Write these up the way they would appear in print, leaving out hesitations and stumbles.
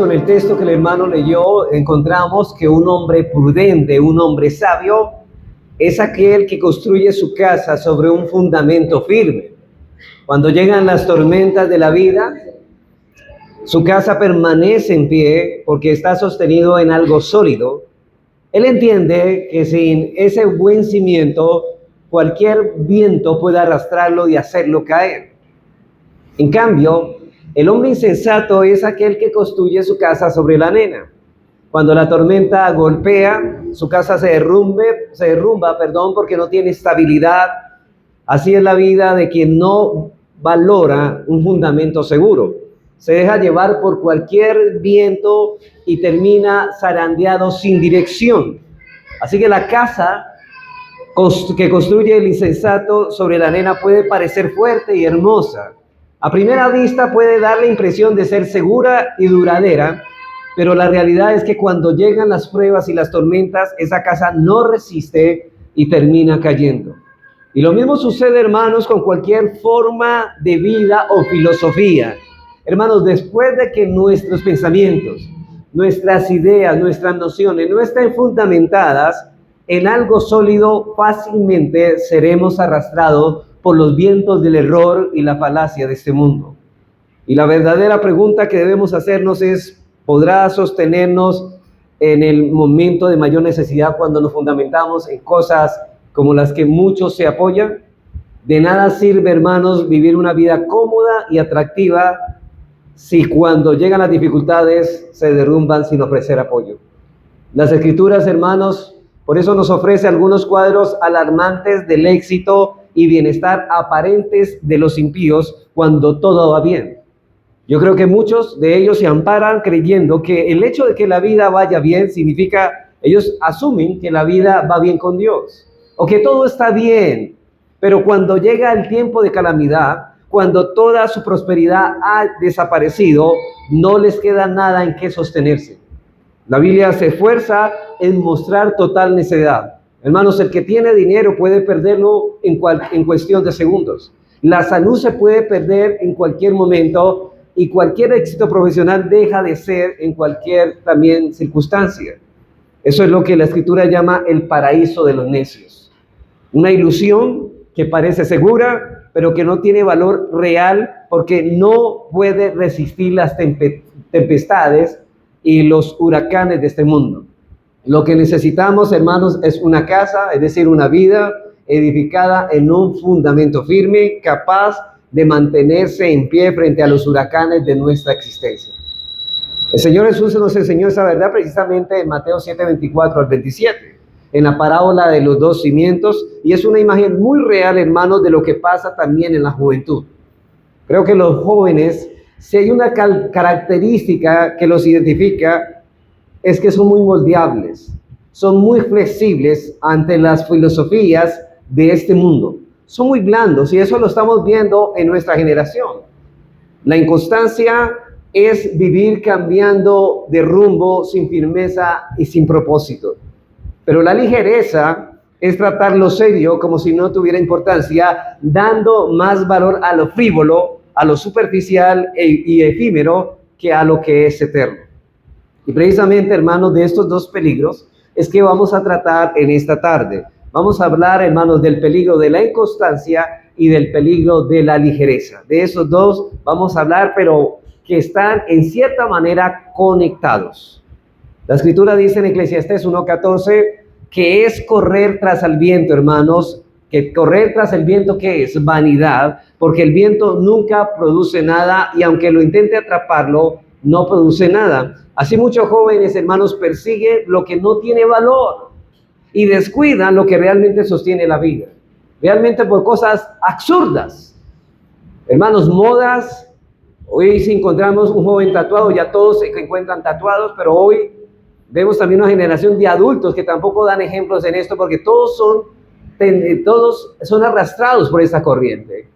eso, en el texto que el hermano leyó, encontramos que un hombre prudente, un hombre sabio, es aquel que construye su casa sobre un fundamento firme. Cuando llegan las tormentas de la vida, su casa permanece en pie porque está sostenido en algo sólido. Él entiende que sin ese buen cimiento, cualquier viento puede arrastrarlo y hacerlo caer. En cambio, el hombre insensato es aquel que construye su casa sobre la arena. Cuando la tormenta golpea, su casa se derrumba, porque no tiene estabilidad. Así es la vida de quien no valora un fundamento seguro. Se deja llevar por cualquier viento y termina zarandeado sin dirección. Así que la casa que construye el insensato sobre la arena puede parecer fuerte y hermosa. A primera vista puede dar la impresión de ser segura y duradera, pero la realidad es que cuando llegan las pruebas y las tormentas, esa casa no resiste y termina cayendo. Y lo mismo sucede, hermanos, con cualquier forma de vida o filosofía. Hermanos, después de que nuestros pensamientos, nuestras ideas, nuestras nociones no estén fundamentadas en algo sólido, fácilmente seremos arrastrados por los vientos del error y la falacia de este mundo. Y la verdadera pregunta que debemos hacernos es, ¿podrá sostenernos en el momento de mayor necesidad cuando nos fundamentamos en cosas como las que muchos se apoyan? De nada sirve, hermanos, vivir una vida cómoda y atractiva si cuando llegan las dificultades se derrumban sin ofrecer apoyo. Las Escrituras, hermanos, por eso nos ofrece algunos cuadros alarmantes del éxito y bienestar aparentes de los impíos cuando todo va bien. Yo creo que muchos de ellos se amparan creyendo que el hecho de que la vida vaya bien significa, ellos asumen que la vida va bien con Dios o que todo está bien, pero cuando llega el tiempo de calamidad, cuando toda su prosperidad ha desaparecido, no les queda nada en qué sostenerse. La Biblia se esfuerza en mostrar total necedad. Hermanos, el que tiene dinero puede perderlo en cuestión de segundos. La salud se puede perder en cualquier momento y cualquier éxito profesional deja de ser en cualquier también circunstancia. Eso es lo que la Escritura llama el paraíso de los necios. Una ilusión que parece segura, pero que no tiene valor real porque no puede resistir las tempestades y los huracanes de este mundo. Lo que necesitamos, hermanos, es una casa, es decir, una vida edificada en un fundamento firme, capaz de mantenerse en pie frente a los huracanes de nuestra existencia. El Señor Jesús nos enseñó esa verdad precisamente en Mateo 7, 24 al 27, en la parábola de los dos cimientos, y es una imagen muy real, hermanos, de lo que pasa también en la juventud. Creo que los jóvenes, si hay una característica que los identifica, es que son muy moldeables, son muy flexibles ante las filosofías de este mundo. Son muy blandos y eso lo estamos viendo en nuestra generación. La inconstancia es vivir cambiando de rumbo sin firmeza y sin propósito. Pero la ligereza es tratar lo serio como si no tuviera importancia, dando más valor a lo frívolo, a lo superficial y efímero que a lo que es eterno. Y precisamente, hermanos, de estos dos peligros es que vamos a tratar en esta tarde. Vamos a hablar, hermanos, del peligro de la inconstancia y del peligro de la ligereza. De esos dos vamos a hablar, pero que están en cierta manera conectados. La Escritura dice en Eclesiastés 1:14 que es correr tras el viento, hermanos, que correr tras el viento, ¿qué es? Vanidad, porque el viento nunca produce nada y aunque lo intente atraparlo, no produce nada. Así muchos jóvenes, hermanos, persiguen lo que no tiene valor y descuidan lo que realmente sostiene la vida. Realmente por cosas absurdas. Hermanos, modas. Hoy si encontramos un joven tatuado, ya todos se encuentran tatuados, pero hoy vemos también una generación de adultos que tampoco dan ejemplos en esto porque todos son arrastrados por esta corriente.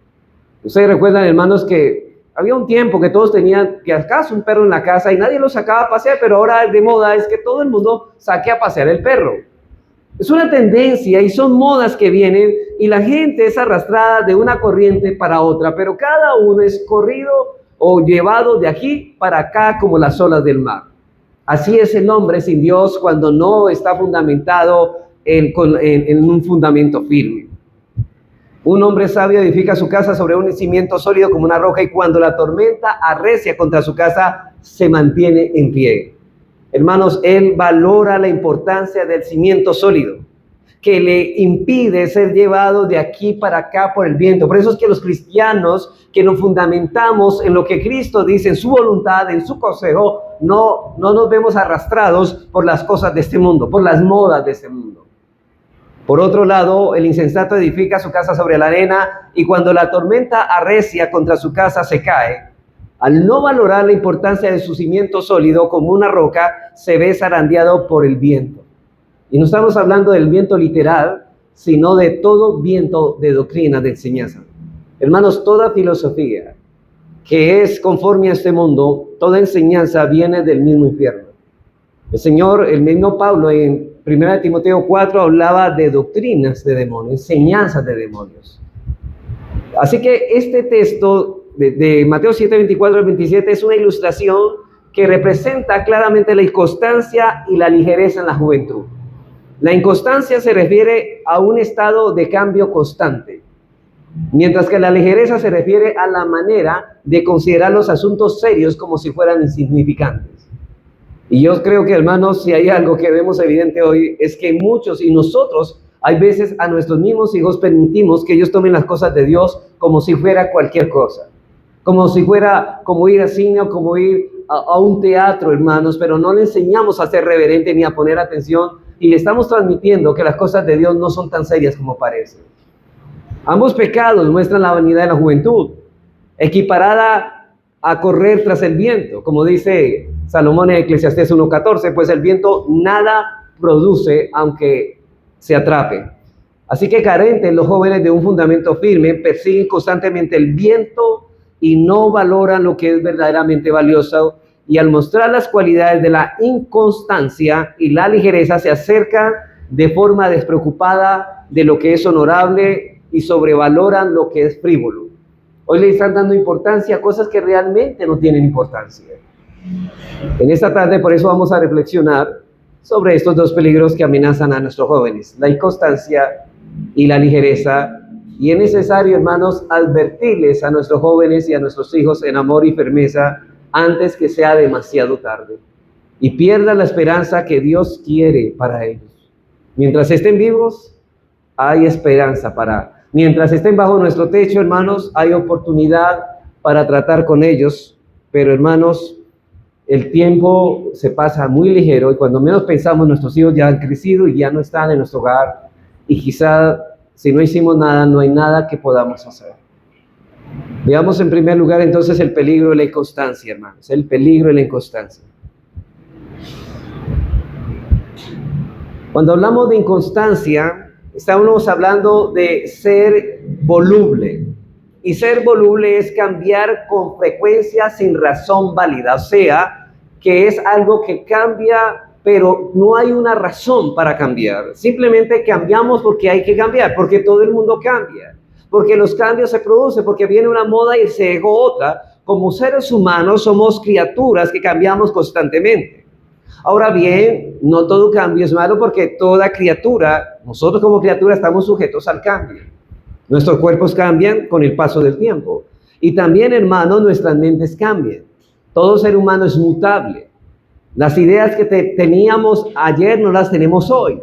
Ustedes recuerdan, hermanos, que había un tiempo que todos tenían, que acaso un perro en la casa y nadie lo sacaba a pasear, pero ahora de moda es que todo el mundo saque a pasear el perro. Es una tendencia y son modas que vienen y la gente es arrastrada de una corriente para otra, pero cada uno es corrido o llevado de aquí para acá como las olas del mar. Así es el hombre sin Dios cuando no está fundamentado en un fundamento firme. Un hombre sabio edifica su casa sobre un cimiento sólido como una roca, y cuando la tormenta arrecia contra su casa, se mantiene en pie. Hermanos, él valora la importancia del cimiento sólido, que le impide ser llevado de aquí para acá por el viento. Por eso es que los cristianos que nos fundamentamos en lo que Cristo dice, en su voluntad, en su consejo, no nos vemos arrastrados por las cosas de este mundo, por las modas de este mundo. Por otro lado, el insensato edifica su casa sobre la arena, y cuando la tormenta arrecia contra su casa, se cae. Al no valorar la importancia de su cimiento sólido como una roca, se ve zarandeado por el viento. Y no estamos hablando del viento literal, sino de todo viento de doctrina, de enseñanza. Hermanos, toda filosofía que es conforme a este mundo, toda enseñanza viene del mismo infierno. El mismo Pablo en 1 Timoteo 4 hablaba de doctrinas de demonios, enseñanzas de demonios. Así que este texto de Mateo 7, 24 al 27 es una ilustración que representa claramente la inconstancia y la ligereza en la juventud. La inconstancia se refiere a un estado de cambio constante, mientras que la ligereza se refiere a la manera de considerar los asuntos serios como si fueran insignificantes. Y yo creo que, hermanos, si hay algo que vemos evidente hoy, es que muchos y nosotros, hay veces a nuestros mismos hijos permitimos que ellos tomen las cosas de Dios como si fuera cualquier cosa, como si fuera como ir al cine o como ir a un teatro, hermanos, pero no le enseñamos a ser reverente ni a poner atención, y le estamos transmitiendo que las cosas de Dios no son tan serias como parecen. Ambos pecados muestran la vanidad de la juventud, equiparada a correr tras el viento, como dice Salomón en Eclesiastés 1:14, pues el viento nada produce aunque se atrape. Así que carentes los jóvenes de un fundamento firme persiguen constantemente el viento y no valoran lo que es verdaderamente valioso, y al mostrar las cualidades de la inconstancia y la ligereza se acercan de forma despreocupada de lo que es honorable y sobrevaloran lo que es frívolo. Hoy le están dando importancia a cosas que realmente no tienen importancia. En esta tarde, por eso vamos a reflexionar sobre estos dos peligros que amenazan a nuestros jóvenes, la inconstancia y la ligereza. Y es necesario, hermanos, advertirles a nuestros jóvenes y a nuestros hijos en amor y firmeza antes que sea demasiado tarde y pierdan la esperanza que Dios quiere para ellos. Mientras estén vivos, hay esperanza mientras estén bajo nuestro techo, hermanos, hay oportunidad para tratar con ellos. Pero, hermanos, el tiempo se pasa muy ligero, y cuando menos pensamos, nuestros hijos ya han crecido y ya no están en nuestro hogar, y quizá si no hicimos nada, no hay nada que podamos hacer. Veamos en primer lugar entonces el peligro de la inconstancia, hermanos, el peligro de la inconstancia. Cuando hablamos de inconstancia, estamos hablando de ser voluble. Y ser voluble es cambiar con frecuencia sin razón válida. O sea, que es algo que cambia, pero no hay una razón para cambiar. Simplemente cambiamos porque hay que cambiar, porque todo el mundo cambia. Porque los cambios se producen, porque viene una moda y se llegó otra. Como seres humanos somos criaturas que cambiamos constantemente. Ahora bien, no todo cambio es malo, porque toda criatura, nosotros como criatura estamos sujetos al cambio. Nuestros cuerpos cambian con el paso del tiempo. Y también, hermanos, nuestras mentes cambian. Todo ser humano es mutable. Las ideas que teníamos ayer no las tenemos hoy.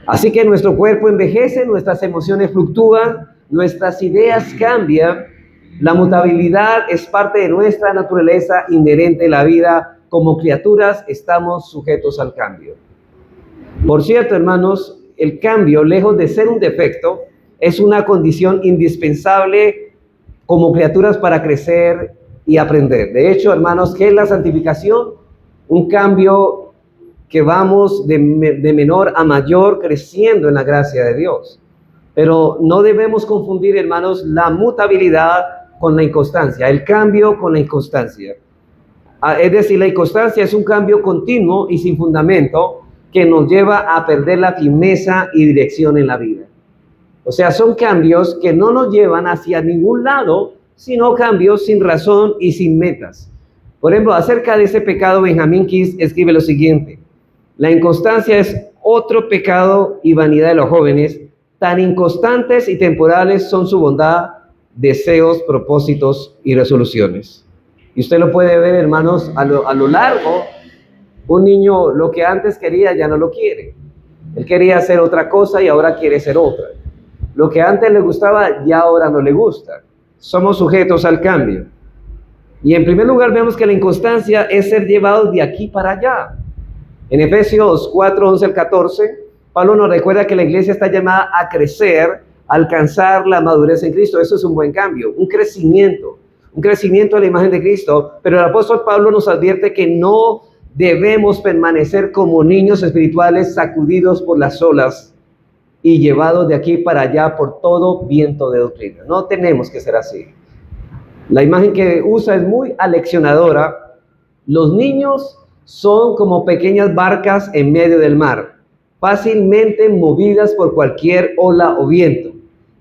Así que nuestro cuerpo envejece, nuestras emociones fluctúan, nuestras ideas cambian. La mutabilidad es parte de nuestra naturaleza inherente a la vida. Como criaturas estamos sujetos al cambio. Por cierto, hermanos, el cambio, lejos de ser un defecto, es una condición indispensable como criaturas para crecer y aprender. De hecho, hermanos, ¿qué es la santificación? Un cambio que vamos de menor a mayor creciendo en la gracia de Dios. Pero no debemos confundir, hermanos, la mutabilidad con la inconstancia, el cambio con la inconstancia. Es decir, la inconstancia es un cambio continuo y sin fundamento que nos lleva a perder la firmeza y dirección en la vida. O sea, son cambios que no nos llevan hacia ningún lado, sino cambios sin razón y sin metas. Por ejemplo, acerca de ese pecado, Benjamín Kiss escribe lo siguiente: la inconstancia es otro pecado y vanidad de los jóvenes, tan inconstantes y temporales son su bondad, deseos, propósitos y resoluciones. Y usted lo puede ver, hermanos, a lo largo. Un niño lo que antes quería ya no lo quiere. Él quería hacer otra cosa y ahora quiere ser otra. Lo que antes le gustaba ya ahora no le gusta. Somos sujetos al cambio. Y en primer lugar vemos que la inconstancia es ser llevados de aquí para allá. En Efesios 4, 11 al 14, Pablo nos recuerda que la iglesia está llamada a crecer, a alcanzar la madurez en Cristo. Eso es un buen cambio, un crecimiento a la imagen de Cristo. Pero el apóstol Pablo nos advierte que no debemos permanecer como niños espirituales sacudidos por las olas y llevados de aquí para allá por todo viento de doctrina. No tenemos que ser así. La imagen que usa es muy aleccionadora. Los niños son como pequeñas barcas en medio del mar, fácilmente movidas por cualquier ola o viento.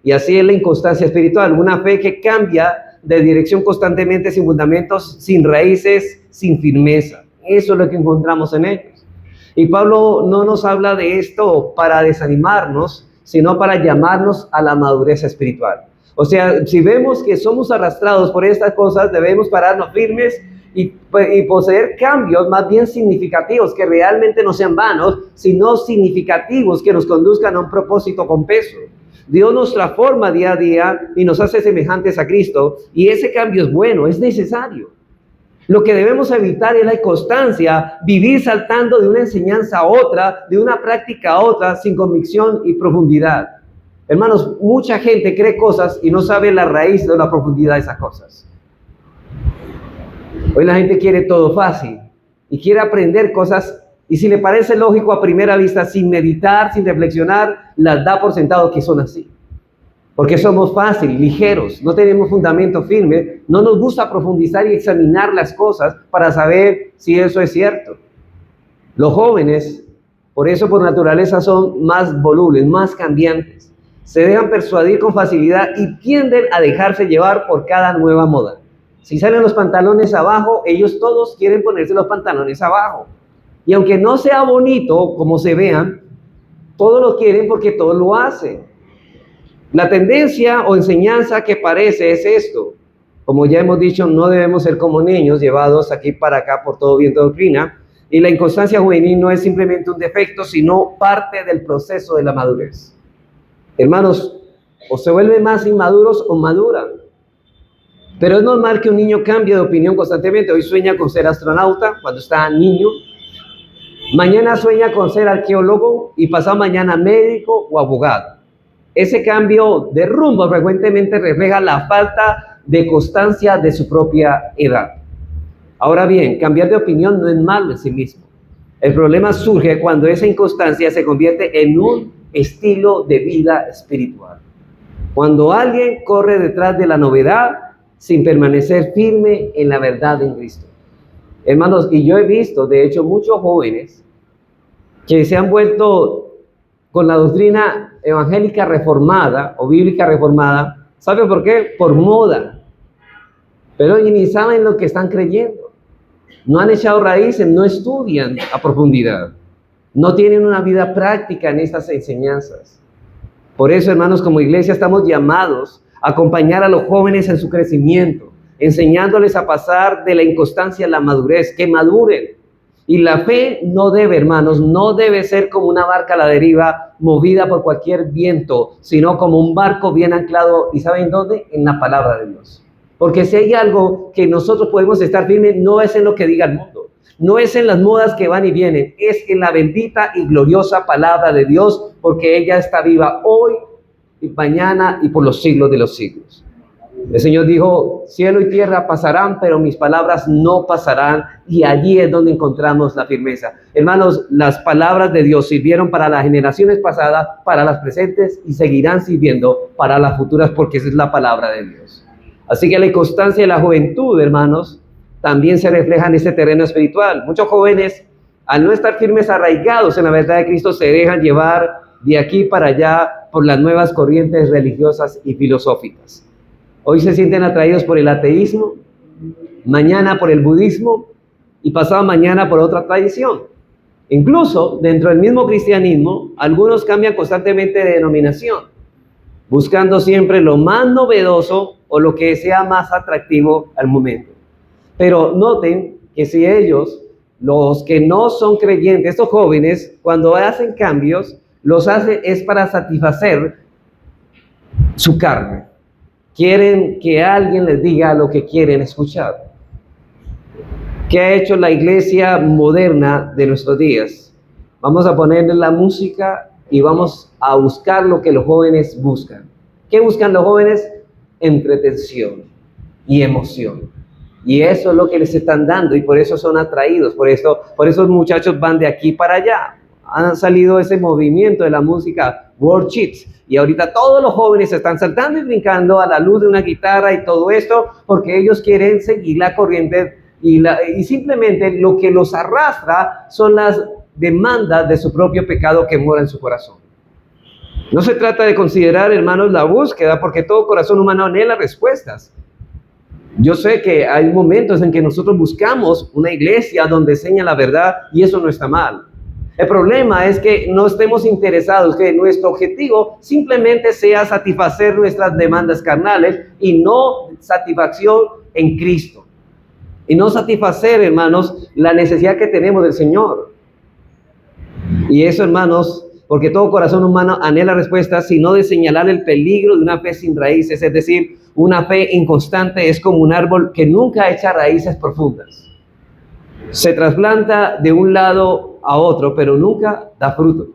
Y así es la inconstancia espiritual, una fe que cambia de dirección constantemente, sin fundamentos, sin raíces, sin firmeza. Eso es lo que encontramos en ellos. Y Pablo no nos habla de esto para desanimarnos, sino para llamarnos a la madurez espiritual. O sea, si vemos que somos arrastrados por estas cosas, debemos pararnos firmes y poseer cambios más bien significativos, que realmente no sean vanos, sino significativos, que nos conduzcan a un propósito con peso. Dios nos transforma día a día y nos hace semejantes a Cristo, y ese cambio es bueno, es necesario. Lo que debemos evitar es la inconstancia, vivir saltando de una enseñanza a otra, de una práctica a otra, sin convicción y profundidad. Hermanos, mucha gente cree cosas y no sabe la raíz o la profundidad de esas cosas. Hoy la gente quiere todo fácil y quiere aprender cosas, y si le parece lógico a primera vista, sin meditar, sin reflexionar, las da por sentado que son así. Porque somos fáciles, ligeros, no tenemos fundamento firme, no nos gusta profundizar y examinar las cosas para saber si eso es cierto. Los jóvenes, por eso por naturaleza, son más volubles, más cambiantes. Se dejan persuadir con facilidad y tienden a dejarse llevar por cada nueva moda. Si salen los pantalones abajo, ellos todos quieren ponerse los pantalones abajo. Y aunque no sea bonito como se vean, todos lo quieren porque todos lo hacen. La tendencia o enseñanza que parece es esto. Como ya hemos dicho, no debemos ser como niños llevados aquí para acá por todo viento de doctrina. Y la inconstancia juvenil no es simplemente un defecto, sino parte del proceso de la madurez. Hermanos, o se vuelven más inmaduros o maduran. Pero es normal que un niño cambie de opinión constantemente. Hoy sueña con ser astronauta cuando está niño. Mañana sueña con ser arqueólogo y pasado mañana médico o abogado. Ese cambio de rumbo frecuentemente refleja la falta de constancia de su propia edad. Ahora bien, cambiar de opinión no es malo en sí mismo. El problema surge cuando esa inconstancia se convierte en un estilo de vida espiritual. Cuando alguien corre detrás de la novedad sin permanecer firme en la verdad en Cristo. Hermanos, y yo he visto, de hecho, muchos jóvenes que se han vuelto con la doctrina evangélica reformada o bíblica reformada. ¿Sabe por qué? Por moda. Pero ni saben lo que están creyendo. No han echado raíces, no estudian a profundidad. No tienen una vida práctica en estas enseñanzas. Por eso, hermanos, como iglesia estamos llamados a acompañar a los jóvenes en su crecimiento, enseñándoles a pasar de la inconstancia a la madurez, que maduren. Y la fe no debe, hermanos, no debe ser como una barca a la deriva, movida por cualquier viento, sino como un barco bien anclado. ¿Y saben dónde? En la palabra de Dios. Porque si hay algo que nosotros podemos estar firmes, no es en lo que diga el mundo, no es en las modas que van y vienen, es en la bendita y gloriosa palabra de Dios, porque ella está viva hoy y mañana y por los siglos de los siglos. El Señor dijo, cielo y tierra pasarán, pero mis palabras no pasarán, y allí es donde encontramos la firmeza. Hermanos, las palabras de Dios sirvieron para las generaciones pasadas, para las presentes, y seguirán sirviendo para las futuras, porque esa es la palabra de Dios. Así que la inconstancia de la juventud, hermanos, también se refleja en este terreno espiritual. Muchos jóvenes, al no estar firmes, arraigados en la verdad de Cristo, se dejan llevar de aquí para allá por las nuevas corrientes religiosas y filosóficas. Hoy se sienten atraídos por el ateísmo, mañana por el budismo y pasado mañana por otra tradición. Incluso dentro del mismo cristianismo, algunos cambian constantemente de denominación, buscando siempre lo más novedoso o lo que sea más atractivo al momento. Pero noten que si ellos, los que no son creyentes, estos jóvenes, cuando hacen cambios, los hacen es para satisfacer su carne. Quieren que alguien les diga lo que quieren escuchar. ¿Qué ha hecho la iglesia moderna de nuestros días? Vamos a ponerle la música y vamos a buscar lo que los jóvenes buscan. ¿Qué buscan los jóvenes? Entretención y emoción. Y eso es lo que les están dando y por eso son atraídos. Por eso muchachos van de aquí para allá. Han salido ese movimiento de la música World Chips. Y ahorita todos los jóvenes están saltando y brincando a la luz de una guitarra y todo esto porque ellos quieren seguir la corriente y simplemente lo que los arrastra son las demandas de su propio pecado que mora en su corazón. No se trata de considerar, hermanos, la búsqueda, porque todo corazón humano anhela respuestas. Yo sé que hay momentos en que nosotros buscamos una iglesia donde enseña la verdad y eso no está mal. El problema es que no estemos interesados, que nuestro objetivo simplemente sea satisfacer nuestras demandas carnales y no satisfacción en Cristo. Y no satisfacer, hermanos, la necesidad que tenemos del Señor. Y eso, hermanos, porque todo corazón humano anhela respuestas, sino de señalar el peligro de una fe sin raíces. Es decir, una fe inconstante es como un árbol que nunca echa raíces profundas. Se trasplanta de un lado a otro, pero nunca da fruto.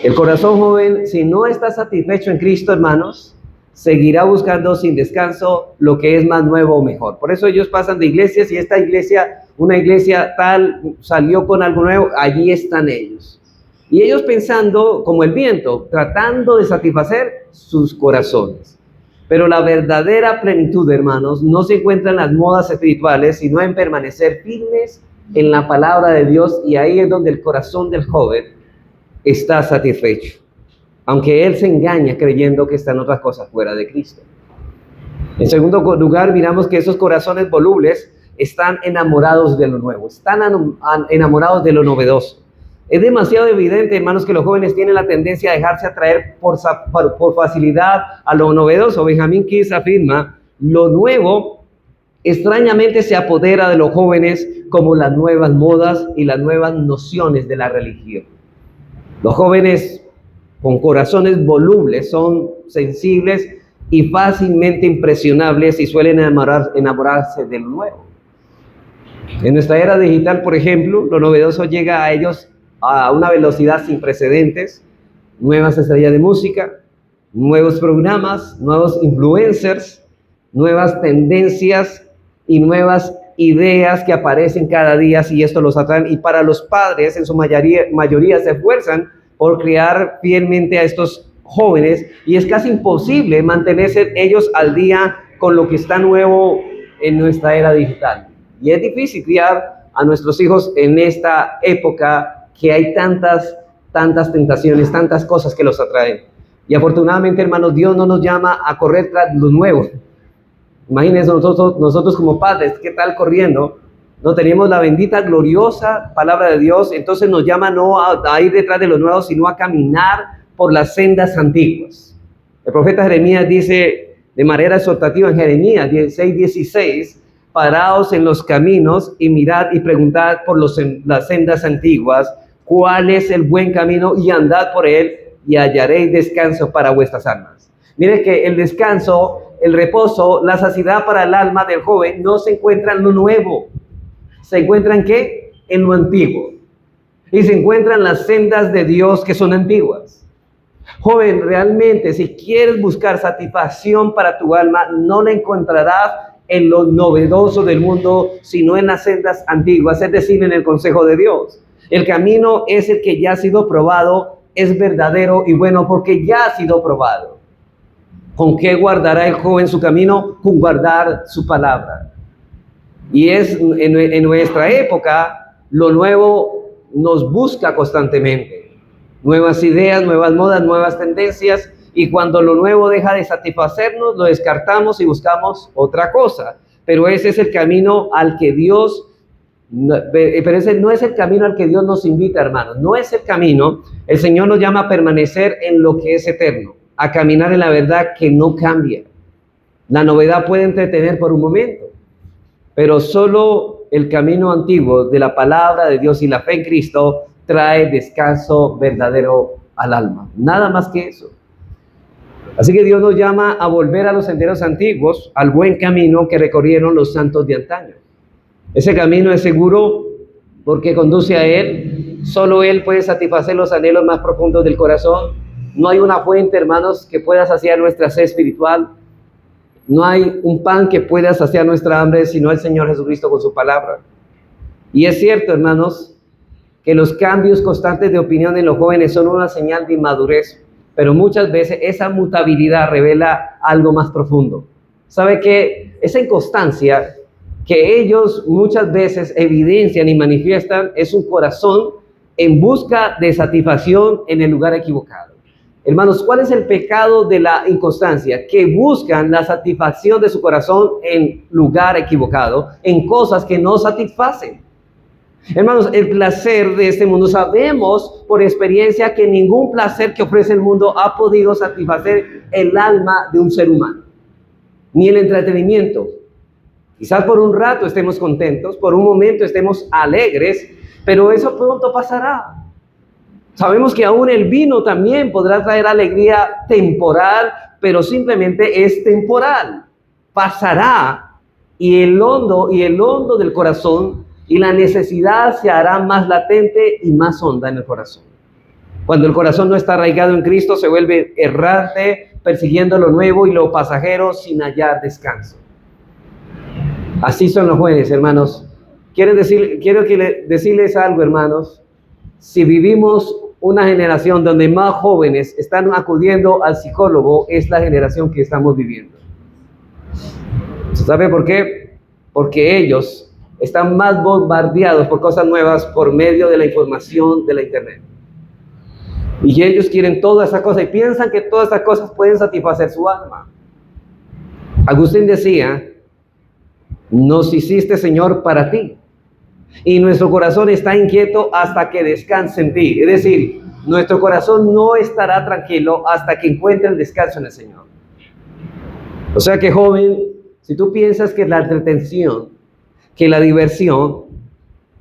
El corazón joven, si no está satisfecho en Cristo, hermanos, seguirá buscando sin descanso lo que es más nuevo o mejor. Por eso ellos pasan de iglesias y esta iglesia, una iglesia tal, salió con algo nuevo, allí están ellos. Y ellos pensando como el viento, tratando de satisfacer sus corazones. Pero la verdadera plenitud, hermanos, no se encuentra en las modas espirituales, sino en permanecer firmes en la palabra de Dios, y ahí es donde el corazón del joven está satisfecho. Aunque él se engaña creyendo que están otras cosas fuera de Cristo. En segundo lugar, miramos que esos corazones volubles están enamorados de lo nuevo, están enamorados de lo novedoso. Es demasiado evidente, hermanos, que los jóvenes tienen la tendencia a dejarse atraer por facilidad a lo novedoso. Benjamin Kiss afirma, lo nuevo extrañamente se apodera de los jóvenes como las nuevas modas y las nuevas nociones de la religión. Los jóvenes con corazones volubles son sensibles y fácilmente impresionables y suelen enamorarse de lo nuevo. En nuestra era digital, por ejemplo, lo novedoso llega a ellos a una velocidad sin precedentes. Nuevas estrellas de música, nuevos programas, nuevos influencers, nuevas tendencias y nuevas ideas que aparecen cada día, y esto los atrae. Y para los padres, en su mayoría se esfuerzan por criar fielmente a estos jóvenes, y es casi imposible mantenerse ellos al día con lo que está nuevo en nuestra era digital. Y es difícil criar a nuestros hijos en esta época que hay tantas tentaciones, tantas cosas que los atraen. Y afortunadamente, hermanos, Dios no nos llama a correr tras lo nuevo. Imagínense nosotros como padres, ¿qué tal corriendo? No tenemos la bendita, gloriosa palabra de Dios, entonces nos llama no a ir detrás de los nuevos, sino a caminar por las sendas antiguas. El profeta Jeremías dice de manera exhortativa en Jeremías 16:16, paraos en los caminos y mirad y preguntad por las sendas antiguas, cuál es el buen camino, y andad por él y hallaréis descanso para vuestras almas. Mire que el descanso, el reposo, la saciedad para el alma del joven no se encuentra en lo nuevo. ¿Se encuentran qué? En lo antiguo. Y se encuentran las sendas de Dios que son antiguas. Joven, realmente, si quieres buscar satisfacción para tu alma, no la encontrarás en lo novedoso del mundo, sino en las sendas antiguas, es decir, en el consejo de Dios. El camino es el que ya ha sido probado, es verdadero y bueno porque ya ha sido probado. ¿Con qué guardará el joven su camino? Con guardar su palabra. Y es en nuestra época, lo nuevo nos busca constantemente. Nuevas ideas, nuevas modas, nuevas tendencias. y cuando lo nuevo deja de satisfacernos, lo descartamos y buscamos otra cosa. Pero ese es el camino al que Dios, pero ese no es el camino al que Dios nos invita, hermanos. No es el camino. El Señor nos llama a permanecer en lo que es eterno, a caminar en la verdad que no cambia. La novedad puede entretener por un momento, pero solo el camino antiguo de la palabra de Dios y la fe en Cristo trae descanso verdadero al alma. Nada más que eso. Así que Dios nos llama a volver a los senderos antiguos, al buen camino que recorrieron los santos de antaño. Ese camino es seguro porque conduce a Él. Solo Él puede satisfacer los anhelos más profundos del corazón. No hay una fuente, hermanos, que pueda saciar nuestra sed espiritual. No hay un pan que pueda saciar nuestra hambre, sino el Señor Jesucristo con su palabra. Y es cierto, hermanos, que los cambios constantes de opinión en los jóvenes son una señal de inmadurez, pero muchas veces esa mutabilidad revela algo más profundo. ¿Sabe qué? Esa inconstancia que ellos muchas veces evidencian y manifiestan es un corazón en busca de satisfacción en el lugar equivocado. Hermanos, ¿cuál es el pecado de la inconstancia? Que buscan la satisfacción de su corazón en lugar equivocado, en cosas que no satisfacen. Hermanos, el placer de este mundo, sabemos por experiencia que ningún placer que ofrece el mundo ha podido satisfacer el alma de un ser humano, ni el entretenimiento. Quizás por un rato estemos contentos, por un momento estemos alegres, pero eso pronto pasará. Sabemos que aún el vino también podrá traer alegría temporal, pero simplemente es temporal. Pasará y el hondo del corazón y la necesidad se hará más latente y más honda en el corazón. Cuando el corazón no está arraigado en Cristo, se vuelve errante, persiguiendo lo nuevo y lo pasajero sin hallar descanso. Así son los jóvenes, hermanos. Quiero decirles algo, hermanos. Si vivimos una generación donde más jóvenes están acudiendo al psicólogo, es la generación que estamos viviendo. ¿Sabe por qué? Porque ellos están más bombardeados por cosas nuevas por medio de la información de la internet. Y ellos quieren todas esas cosas y piensan que todas esas cosas pueden satisfacer su alma. Agustín decía: nos hiciste, Señor, para ti, y nuestro corazón está inquieto hasta que descanse en ti. Es decir, nuestro corazón no estará tranquilo hasta que encuentre el descanso en el Señor. O sea que, joven, si tú piensas que la entretención, que la diversión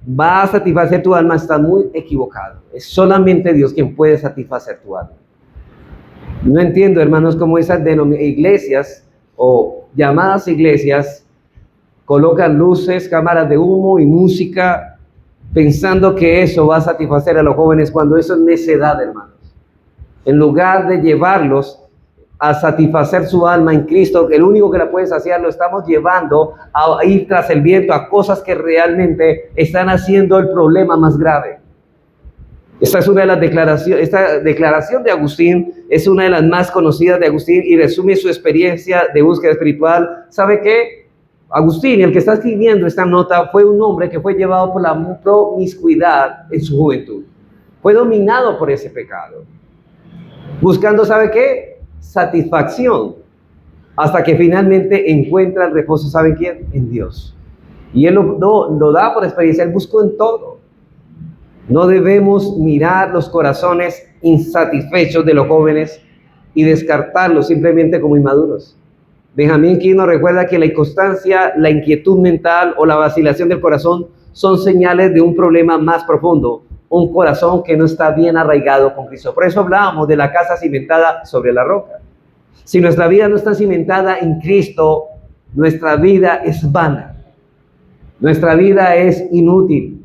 va a satisfacer tu alma, estás muy equivocado. Es solamente Dios quien puede satisfacer tu alma. No entiendo, hermanos, cómo esas iglesias o llamadas iglesias colocan luces, cámaras de humo y música pensando que eso va a satisfacer a los jóvenes, cuando eso es necedad, hermanos. En lugar de llevarlos a satisfacer su alma en Cristo, el único que la puede saciar, lo estamos llevando a ir tras el viento, a cosas que realmente están haciendo el problema más grave. Esta es una de las declaraciones, esta declaración de Agustín es una de las más conocidas de Agustín y resume su experiencia de búsqueda espiritual. ¿Sabe qué? Agustín, el que está escribiendo esta nota, fue un hombre que fue llevado por la promiscuidad en su juventud. Fue dominado por ese pecado, buscando, ¿sabe qué? Satisfacción, hasta que finalmente encuentra el reposo, ¿saben quién? En Dios. Y él lo da por experiencia, él buscó en todo. No debemos mirar los corazones insatisfechos de los jóvenes y descartarlos simplemente como inmaduros. Benjamín King nos recuerda que la inconstancia, la inquietud mental o la vacilación del corazón son señales de un problema más profundo, un corazón que no está bien arraigado con Cristo. Por eso hablábamos de la casa cimentada sobre la roca. Si nuestra vida no está cimentada en Cristo, nuestra vida es vana, nuestra vida es inútil,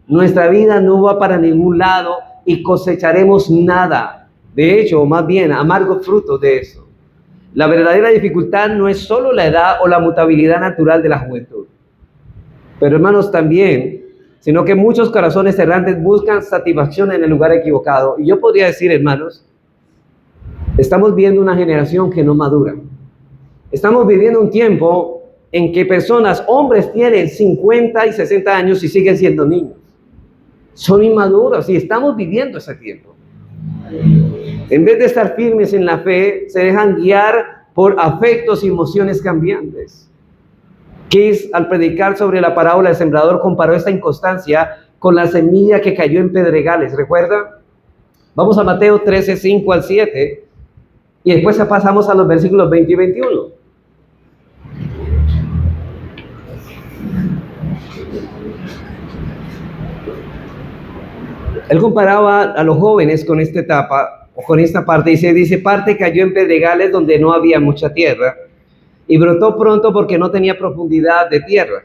nuestra vida no va para ningún lado y cosecharemos nada. De hecho, más bien, amargos frutos de eso. La verdadera dificultad no es solo la edad o la mutabilidad natural de la juventud, pero, hermanos, también, sino que muchos corazones errantes buscan satisfacción en el lugar equivocado. Y yo podría decir, hermanos, estamos viendo una generación que no madura. Estamos viviendo un tiempo en que personas, hombres, tienen 50 y 60 años y siguen siendo niños. Son inmaduros y estamos viviendo ese tiempo. En vez de estar firmes en la fe, se dejan guiar por afectos y emociones cambiantes. Keith, al predicar sobre la parábola del sembrador, comparó esta inconstancia con la semilla que cayó en pedregales. ¿Recuerda? Vamos a Mateo 13, 5 al 7, y después pasamos a los versículos 20 y 21. Él comparaba a los jóvenes con esta etapa, o con esta parte, y dice, parte cayó en pedregales donde no había mucha tierra, y brotó pronto porque no tenía profundidad de tierra.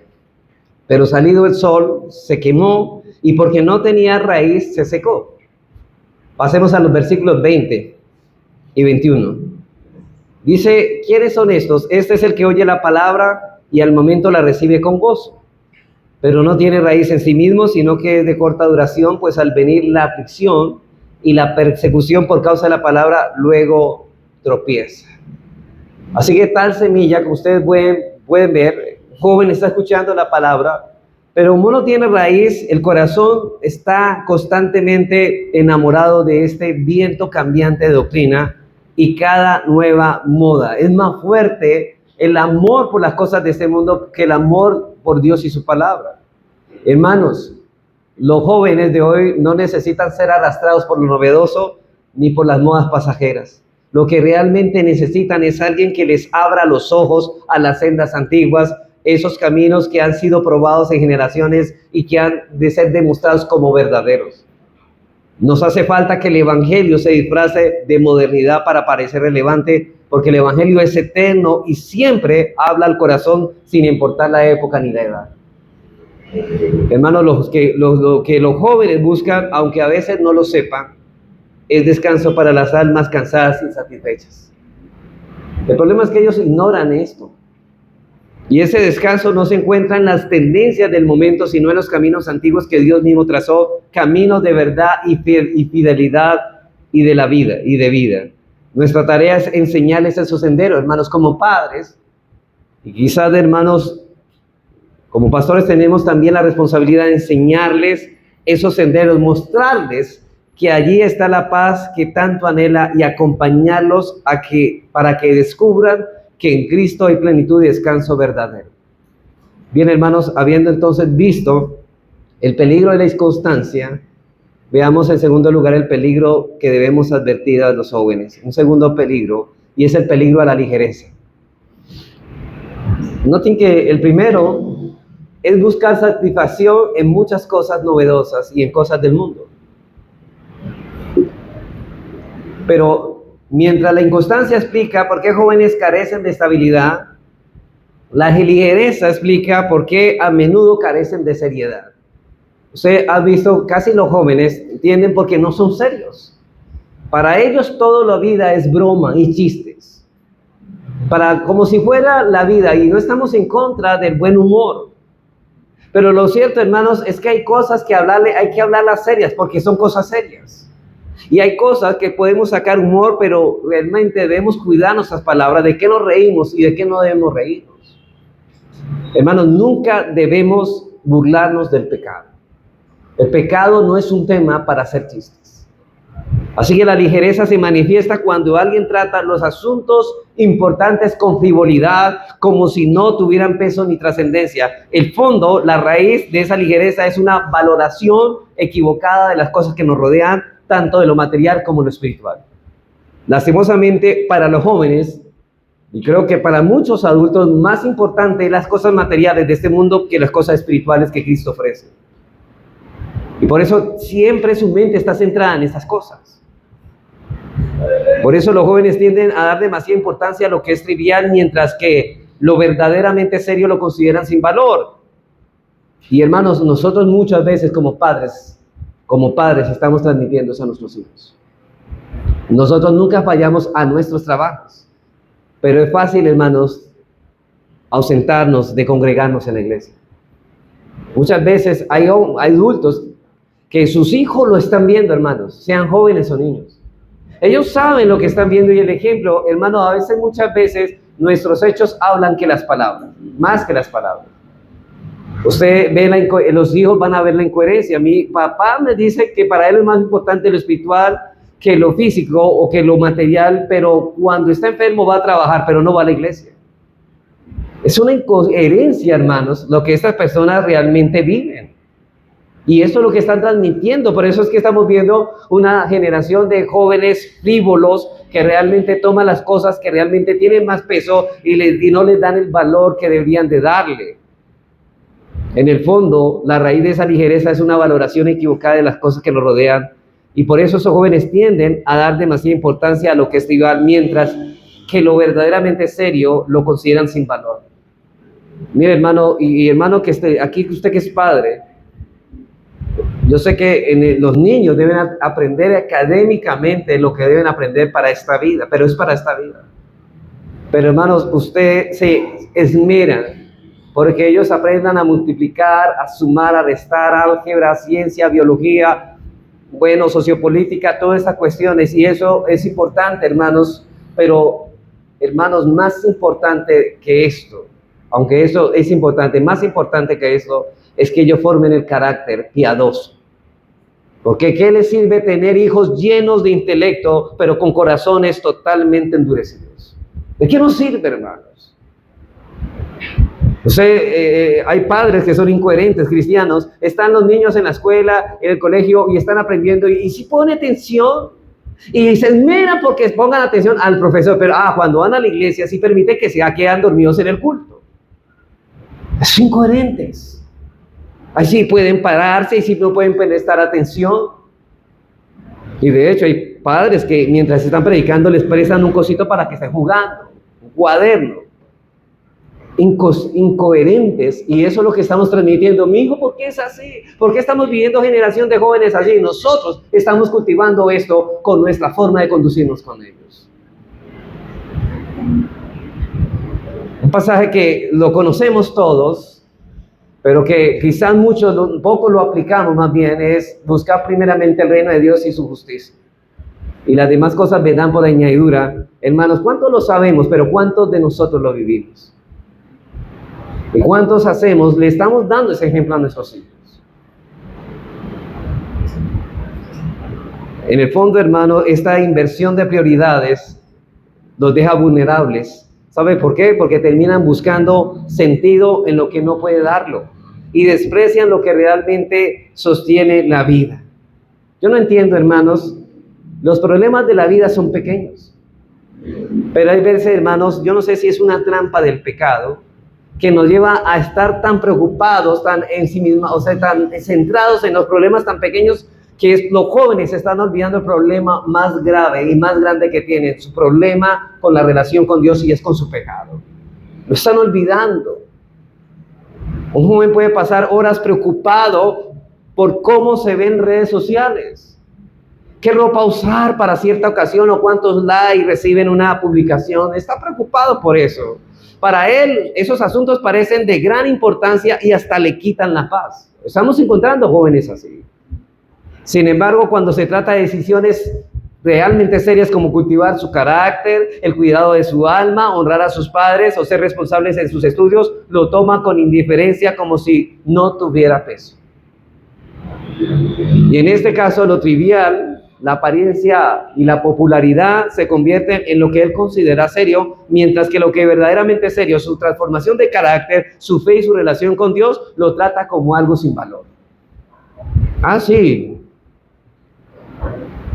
Pero salido el sol, se quemó, y porque no tenía raíz, se secó. Pasemos a los versículos 20 y 21. Dice, ¿quiénes son estos? Este es el que oye la palabra y al momento la recibe con gozo, pero no tiene raíz en sí mismo, sino que es de corta duración, pues al venir la aflicción y la persecución por causa de la palabra, luego tropieza. Así que tal semilla, como ustedes pueden ver, joven está escuchando la palabra, pero como no tiene raíz, el corazón está constantemente enamorado de este viento cambiante de doctrina y cada nueva moda. Es más fuerte el amor por las cosas de este mundo que el amor por Dios y su palabra. Hermanos, los jóvenes de hoy no necesitan ser arrastrados por lo novedoso ni por las modas pasajeras. Lo que realmente necesitan es alguien que les abra los ojos a las sendas antiguas, esos caminos que han sido probados en generaciones y que han de ser demostrados como verdaderos. Nos hace falta que el evangelio se disfrace de modernidad para parecer relevante, porque el evangelio es eterno y siempre habla al corazón sin importar la época ni la edad. Hermanos, lo que los jóvenes buscan, aunque a veces no lo sepan, es descanso para las almas cansadas y insatisfechas. El problema es que ellos ignoran esto. Y ese descanso no se encuentra en las tendencias del momento, sino en los caminos antiguos que Dios mismo trazó, caminos de verdad y fidelidad y de la vida y de vida. Nuestra tarea es enseñarles esos senderos, hermanos, como padres, y quizás, hermanos, como pastores tenemos también la responsabilidad de enseñarles esos senderos, mostrarles que allí está la paz que tanto anhela y acompañarlos para que descubran que en Cristo hay plenitud y descanso verdadero. Bien, hermanos, habiendo entonces visto el peligro de la inconstancia, veamos en segundo lugar el peligro que debemos advertir a los jóvenes. Un segundo peligro, y es el peligro a la ligereza. Noten que el primero es buscar satisfacción en muchas cosas novedosas y en cosas del mundo. Pero mientras la inconstancia explica por qué jóvenes carecen de estabilidad, la ligereza explica por qué a menudo carecen de seriedad. Usted ha visto, casi los jóvenes entienden porque no son serios. Para ellos toda la vida es broma y chistes. Como si fuera la vida, y no estamos en contra del buen humor. Pero lo cierto, hermanos, es que hay cosas que hay que hablarlas serias, porque son cosas serias. Y hay cosas que podemos sacar humor, pero realmente debemos cuidar nuestras palabras, de qué nos reímos y de qué no debemos reírnos. Hermanos, nunca debemos burlarnos del pecado. El pecado no es un tema para hacer chistes. Así que la ligereza se manifiesta cuando alguien trata los asuntos importantes con frivolidad, como si no tuvieran peso ni trascendencia. El fondo, la raíz de esa ligereza es una valoración equivocada de las cosas que nos rodean, tanto de lo material como lo espiritual. Lastimosamente, para los jóvenes, y creo que para muchos adultos, más importante es las cosas materiales de este mundo que las cosas espirituales que Cristo ofrece. Y por eso siempre su mente está centrada en estas cosas. Por eso los jóvenes tienden a dar demasiada importancia a lo que es trivial, mientras que lo verdaderamente serio lo consideran sin valor. Y hermanos, nosotros muchas veces como padres estamos transmitiendo eso a nuestros hijos. Nosotros nunca fallamos a nuestros trabajos, pero es fácil, hermanos, ausentarnos de congregarnos en la iglesia. Muchas veces hay adultos que sus hijos lo están viendo, hermanos, sean jóvenes o niños. Ellos saben lo que están viendo y el ejemplo, hermanos, muchas veces nuestros hechos hablan que las palabras, más que las palabras. Usted ve los hijos van a ver la incoherencia. Mi papá me dice que para él es más importante lo espiritual que lo físico o que lo material, pero cuando está enfermo va a trabajar, pero no va a la iglesia. Es una incoherencia, hermanos, lo que estas personas realmente viven. Y eso es lo que están transmitiendo. Por eso es que estamos viendo una generación de jóvenes frívolos que realmente toman las cosas que realmente tienen más peso y no les dan el valor que deberían de darle. En el fondo, la raíz de esa ligereza es una valoración equivocada de las cosas que nos rodean. Y por eso esos jóvenes tienden a dar demasiada importancia a lo que es trivial, mientras que lo verdaderamente serio lo consideran sin valor. Mire, hermano, y hermano que esté aquí, usted que es padre, yo sé que los niños deben aprender académicamente lo que deben aprender para esta vida, pero es para esta vida. Pero hermanos, usted se esmera porque ellos aprendan a multiplicar, a sumar, a restar, álgebra, ciencia, biología, bueno, sociopolítica, todas estas cuestiones, y eso es importante, hermanos, pero hermanos, más importante que esto, aunque eso es importante, más importante que esto, es que ellos formen el carácter piadoso. Porque ¿qué les sirve tener hijos llenos de intelecto, pero con corazones totalmente endurecidos? ¿De qué nos sirve, hermanos? Hay padres que son incoherentes, cristianos. Están los niños en la escuela, en el colegio, y están aprendiendo. Y si pone atención, y se esmera porque pongan atención al profesor. Pero cuando van a la iglesia, sí permite que se quedan dormidos en el culto. Son incoherentes. Así pueden pararse y si no pueden prestar atención. Y de hecho hay padres que mientras están predicando les prestan un cosito para que estén jugando, un cuaderno. Incoherentes, y eso es lo que estamos transmitiendo. Mi hijo, ¿por qué es así? ¿Por qué estamos viviendo generación de jóvenes así? Nosotros estamos cultivando esto con nuestra forma de conducirnos con ellos. Un pasaje que lo conocemos todos, pero que quizás muchos poco lo aplicamos, más bien es buscar primeramente el reino de Dios y su justicia. Y las demás cosas vendrán por añadidura. Hermanos, ¿cuántos lo sabemos? Pero ¿cuántos de nosotros lo vivimos? ¿Y cuántos hacemos? Le estamos dando ese ejemplo a nuestros hijos. En el fondo, hermano, esta inversión de prioridades los deja vulnerables. ¿Sabe por qué? Porque terminan buscando sentido en lo que no puede darlo y desprecian lo que realmente sostiene la vida. Yo no entiendo, hermanos, los problemas de la vida son pequeños, pero hay veces, hermanos, yo no sé si es una trampa del pecado que nos lleva a estar tan preocupados, tan en sí mismos, o sea, tan centrados en los problemas tan pequeños, que los jóvenes se están olvidando el problema más grave y más grande que tienen, su problema con la relación con Dios, y es con su pecado. Lo están olvidando. Un joven puede pasar horas preocupado por cómo se ven redes sociales, qué ropa usar para cierta ocasión o cuántos likes reciben una publicación. Está preocupado por eso. Para él, esos asuntos parecen de gran importancia y hasta le quitan la paz. Estamos encontrando jóvenes así. Sin embargo, cuando se trata de decisiones realmente serias como cultivar su carácter, el cuidado de su alma, honrar a sus padres o ser responsables en sus estudios, lo toma con indiferencia como si no tuviera peso. Y en este caso, lo trivial, la apariencia y la popularidad se convierten en lo que él considera serio, mientras que lo que verdaderamente es serio, su transformación de carácter, su fe y su relación con Dios, lo trata como algo sin valor. Sí.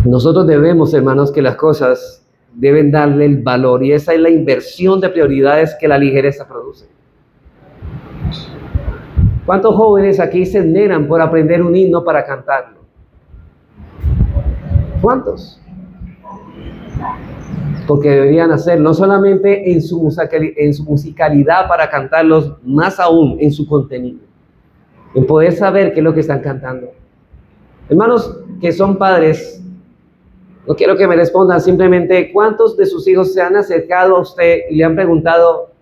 Nosotros debemos, hermanos, que las cosas deben darle el valor, y esa es la inversión de prioridades que la ligereza produce. ¿Cuántos jóvenes aquí se esmeran por aprender un himno para cantarlo? ¿Cuántos? Porque deberían hacer no solamente en su musicalidad para cantarlos, más aún en su contenido, en poder saber qué es lo que están cantando. Hermanos que son padres, no quiero que me respondan simplemente cuántos de sus hijos se han acercado a usted y le han preguntado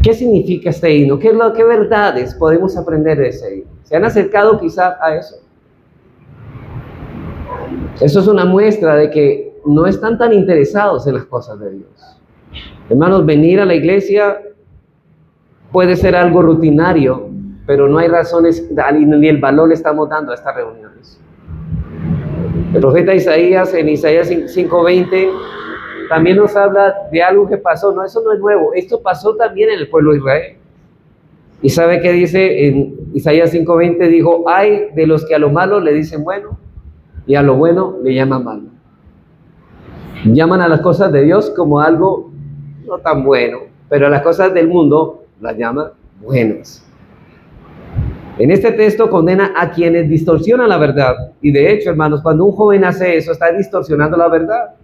¿qué significa este himno? ¿Qué verdades podemos aprender de ese himno? ¿Se han acercado quizá a eso? Eso es una muestra de que no están tan interesados en las cosas de Dios. Hermanos, venir a la iglesia puede ser algo rutinario, pero no hay razones ni el valor le estamos dando a estas reuniones. El profeta Isaías, en Isaías 5:20, también nos habla de algo que pasó. No, eso no es nuevo. Esto pasó también en el pueblo de Israel. ¿Y sabe qué dice en Isaías 5:20? Dijo, ay de los que a lo malo le dicen bueno y a lo bueno le llaman malo. Llaman a las cosas de Dios como algo no tan bueno, pero a las cosas del mundo las llaman buenas. En este texto condena a quienes distorsionan la verdad. Y de hecho, hermanos, cuando un joven hace eso, está distorsionando la verdad,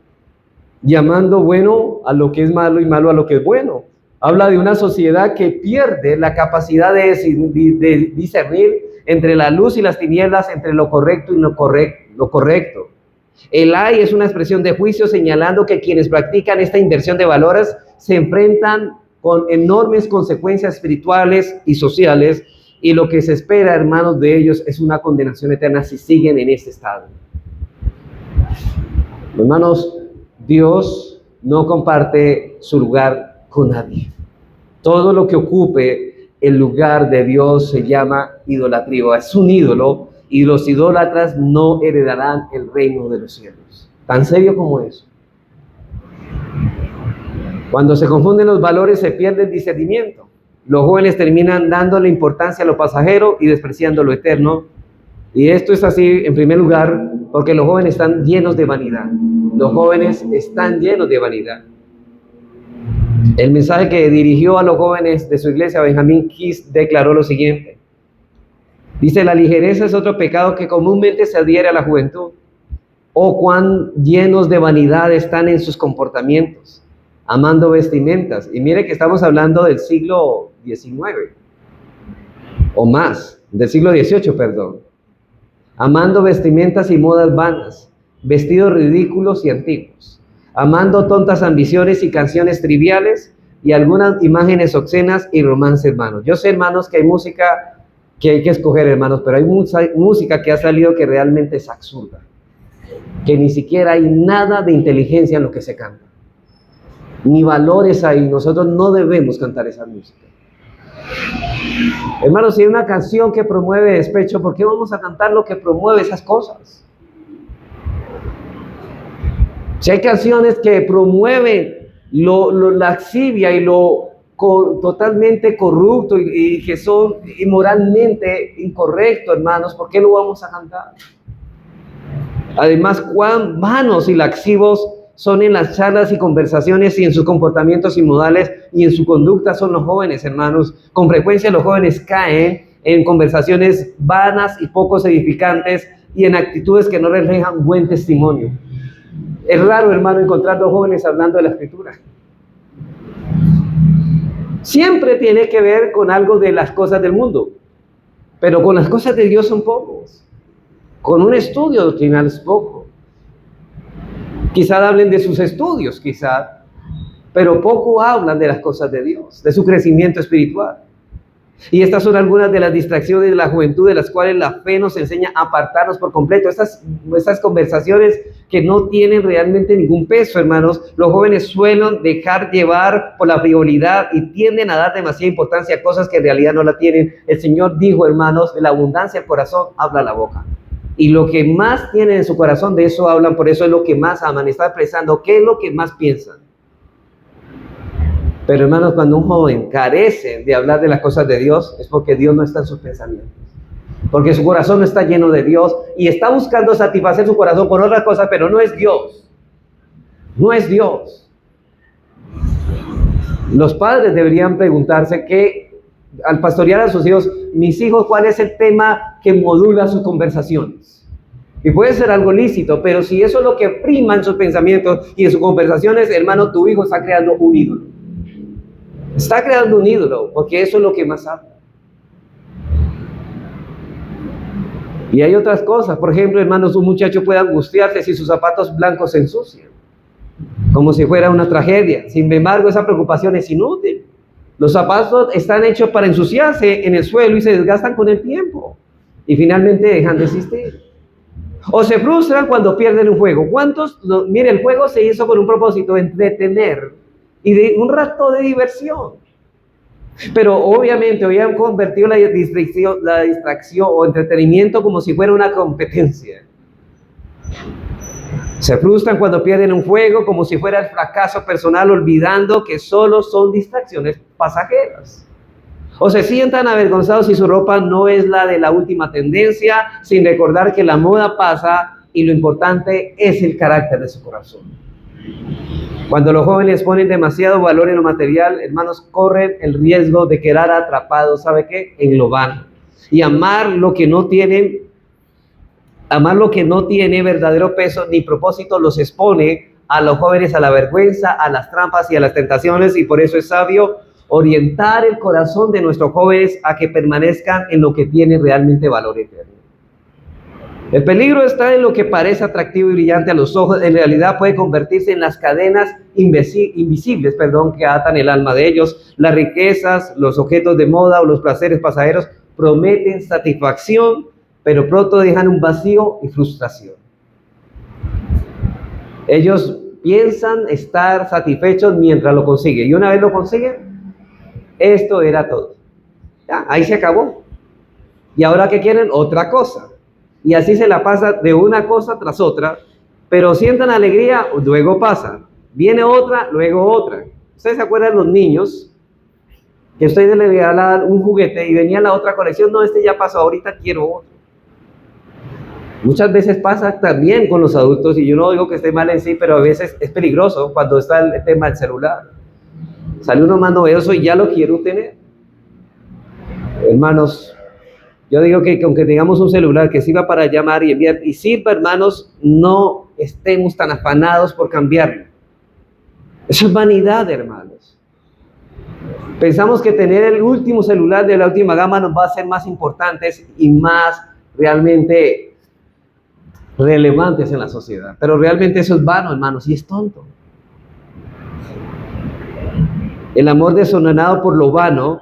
llamando bueno a lo que es malo y malo a lo que es bueno. Habla de una sociedad que pierde la capacidad de discernir entre la luz y las tinieblas, entre lo correcto y lo correcto. El ay es una expresión de juicio señalando que quienes practican esta inversión de valores se enfrentan con enormes consecuencias espirituales y sociales, y lo que se espera, hermanos, de ellos es una condenación eterna si siguen en este estado. Hermanos, Dios no comparte su lugar con nadie. Todo lo que ocupe el lugar de Dios se llama idolatría, es un ídolo, y los idólatras no heredarán el reino de los cielos. Tan serio como eso. Cuando se confunden los valores se pierde el discernimiento. Los jóvenes terminan dándole importancia a lo pasajero y despreciando lo eterno. Y esto es así, en primer lugar, porque los jóvenes están llenos de vanidad. Los jóvenes están llenos de vanidad. El mensaje que dirigió a los jóvenes de su iglesia, Benjamin Kiss, declaró lo siguiente. Dice, la ligereza es otro pecado que comúnmente se adhiere a la juventud. Oh, cuán llenos de vanidad están en sus comportamientos, amando vestimentas. Y mire que estamos hablando del siglo XIX, o más, del siglo XVIII, perdón. Amando vestimentas y modas vanas, vestidos ridículos y antiguos, amando tontas ambiciones y canciones triviales y algunas imágenes obscenas y romances, hermanos. Yo sé, hermanos, que hay música que hay que escoger, hermanos, pero hay música que ha salido que realmente es absurda, que ni siquiera hay nada de inteligencia en lo que se canta, ni valores ahí. Nosotros no debemos cantar esa música. Hermanos, si hay una canción que promueve despecho, ¿por qué vamos a cantar lo que promueve esas cosas? Si hay canciones que promueven lo laxivia y lo totalmente corrupto y que son inmoralmente incorrectos, hermanos, ¿por qué lo vamos a cantar? Además, cuán vanos y laxivos son en las charlas y conversaciones y en sus comportamientos inmodales y en su conducta son los jóvenes, hermanos. Con frecuencia los jóvenes caen en conversaciones vanas y poco edificantes y en actitudes que no reflejan buen testimonio. Es raro, hermano, encontrar dos jóvenes hablando de la Escritura. Siempre tiene que ver con algo de las cosas del mundo, pero con las cosas de Dios son pocos. Con un estudio doctrinal es poco. Quizá hablen de sus estudios, quizá, pero poco hablan de las cosas de Dios, de su crecimiento espiritual. Y estas son algunas de las distracciones de la juventud, de las cuales la fe nos enseña a apartarnos por completo. Estas conversaciones que no tienen realmente ningún peso, hermanos. Los jóvenes suelen dejar llevar por la frivolidad y tienden a dar demasiada importancia a cosas que en realidad no la tienen. El Señor dijo, hermanos, de la abundancia del corazón habla la boca. Y lo que más tienen en su corazón, de eso hablan, por eso es lo que más aman. Está expresando qué es lo que más piensan. Pero, hermanos, cuando un joven carece de hablar de las cosas de Dios, es porque Dios no está en sus pensamientos. Porque su corazón no está lleno de Dios y está buscando satisfacer su corazón con otras cosas, pero no es Dios. No es Dios. Los padres deberían preguntarse que, al pastorear a sus hijos, mis hijos, ¿cuál es el tema que modula sus conversaciones? Y puede ser algo lícito, pero si eso es lo que prima en sus pensamientos y en sus conversaciones, hermano, tu hijo está creando un ídolo. Está creando un ídolo, porque eso es lo que más habla. Y hay otras cosas. Por ejemplo, hermanos, un muchacho puede angustiarse si sus zapatos blancos se ensucian, como si fuera una tragedia. Sin embargo, esa preocupación es inútil. Los zapatos están hechos para ensuciarse en el suelo y se desgastan con el tiempo. Y finalmente dejan de existir. O se frustran cuando pierden un juego. Mire, el juego se hizo con un propósito, entretener y de un rato de diversión. Pero obviamente hoy han convertido la distracción o entretenimiento como si fuera una competencia. Se frustran cuando pierden un juego como si fuera el fracaso personal, olvidando que solo son distracciones pasajeras. O se sientan avergonzados si su ropa no es la de la última tendencia, sin recordar que la moda pasa y lo importante es el carácter de su corazón. Cuando los jóvenes ponen demasiado valor en lo material, hermanos, corren el riesgo de quedar atrapados, ¿sabe qué? En lo vano. Y amar lo que no tiene verdadero peso ni propósito los expone a los jóvenes a la vergüenza, a las trampas y a las tentaciones, y por eso es sabio orientar el corazón de nuestros jóvenes a que permanezcan en lo que tiene realmente valor eterno. El peligro está en lo que parece atractivo y brillante a los ojos, en realidad puede convertirse en las cadenas invisibles que atan el alma de ellos. Las riquezas, los objetos de moda o los placeres pasajeros prometen satisfacción, pero pronto dejan un vacío y frustración. Ellos piensan estar satisfechos mientras lo consiguen, y una vez lo consiguen, esto era todo. Ya, ahí se acabó. Y ahora que quieren otra cosa. Y así se la pasa de una cosa tras otra, pero sientan alegría, luego pasa. Viene otra, luego otra. ¿Ustedes se acuerdan de los niños? Que ustedes le regalaban un juguete y venía la otra colección. No, este ya pasó, ahorita quiero otro. Muchas veces pasa también con los adultos, y yo no digo que esté mal en sí, pero a veces es peligroso cuando está el tema del celular. Sale uno más novedoso y ya lo quiero tener. Hermanos, yo digo que aunque tengamos un celular que sirva para llamar y enviar, y sirva, hermanos, no estemos tan afanados por cambiarlo. Eso es vanidad, hermanos. Pensamos que tener el último celular de la última gama nos va a hacer más importantes y más realmente relevantes en la sociedad. Pero realmente eso es vano, hermanos, y es tonto. El amor desordenado por lo vano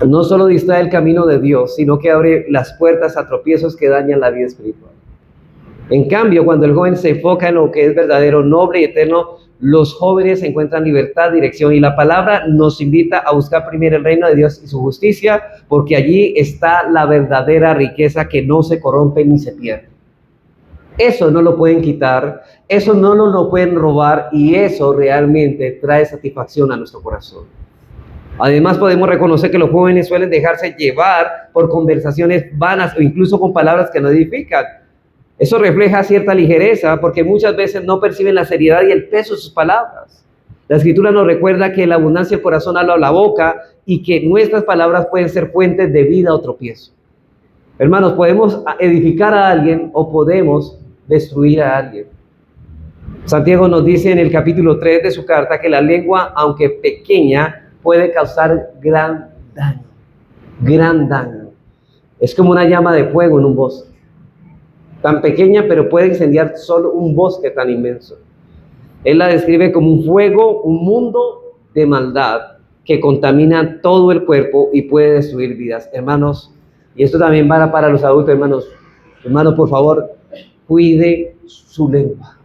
no solo distrae el camino de Dios, sino que abre las puertas a tropiezos que dañan la vida espiritual. En cambio, cuando el joven se enfoca en lo que es verdadero, noble y eterno, los jóvenes encuentran libertad, dirección, y la palabra nos invita a buscar primero el reino de Dios y su justicia, porque allí está la verdadera riqueza que no se corrompe ni se pierde. Eso no lo pueden quitar, eso no nos lo pueden robar, y eso realmente trae satisfacción a nuestro corazón. Además, podemos reconocer que los jóvenes suelen dejarse llevar por conversaciones vanas o incluso con palabras que no edifican. Eso refleja cierta ligereza, porque muchas veces no perciben la seriedad y el peso de sus palabras. La Escritura nos recuerda que la abundancia del corazón habla la boca, y que nuestras palabras pueden ser fuentes de vida o tropiezo. Hermanos, podemos edificar a alguien o podemos destruir a alguien. Santiago nos dice en el capítulo 3 de su carta que la lengua, aunque pequeña, puede causar gran daño. Es como una llama de fuego en un bosque. Tan pequeña, pero puede incendiar solo un bosque tan inmenso. Él la describe como un fuego, un mundo de maldad que contamina todo el cuerpo y puede destruir vidas. Hermanos, y esto también va para los adultos, hermanos, por favor, cuide su lengua.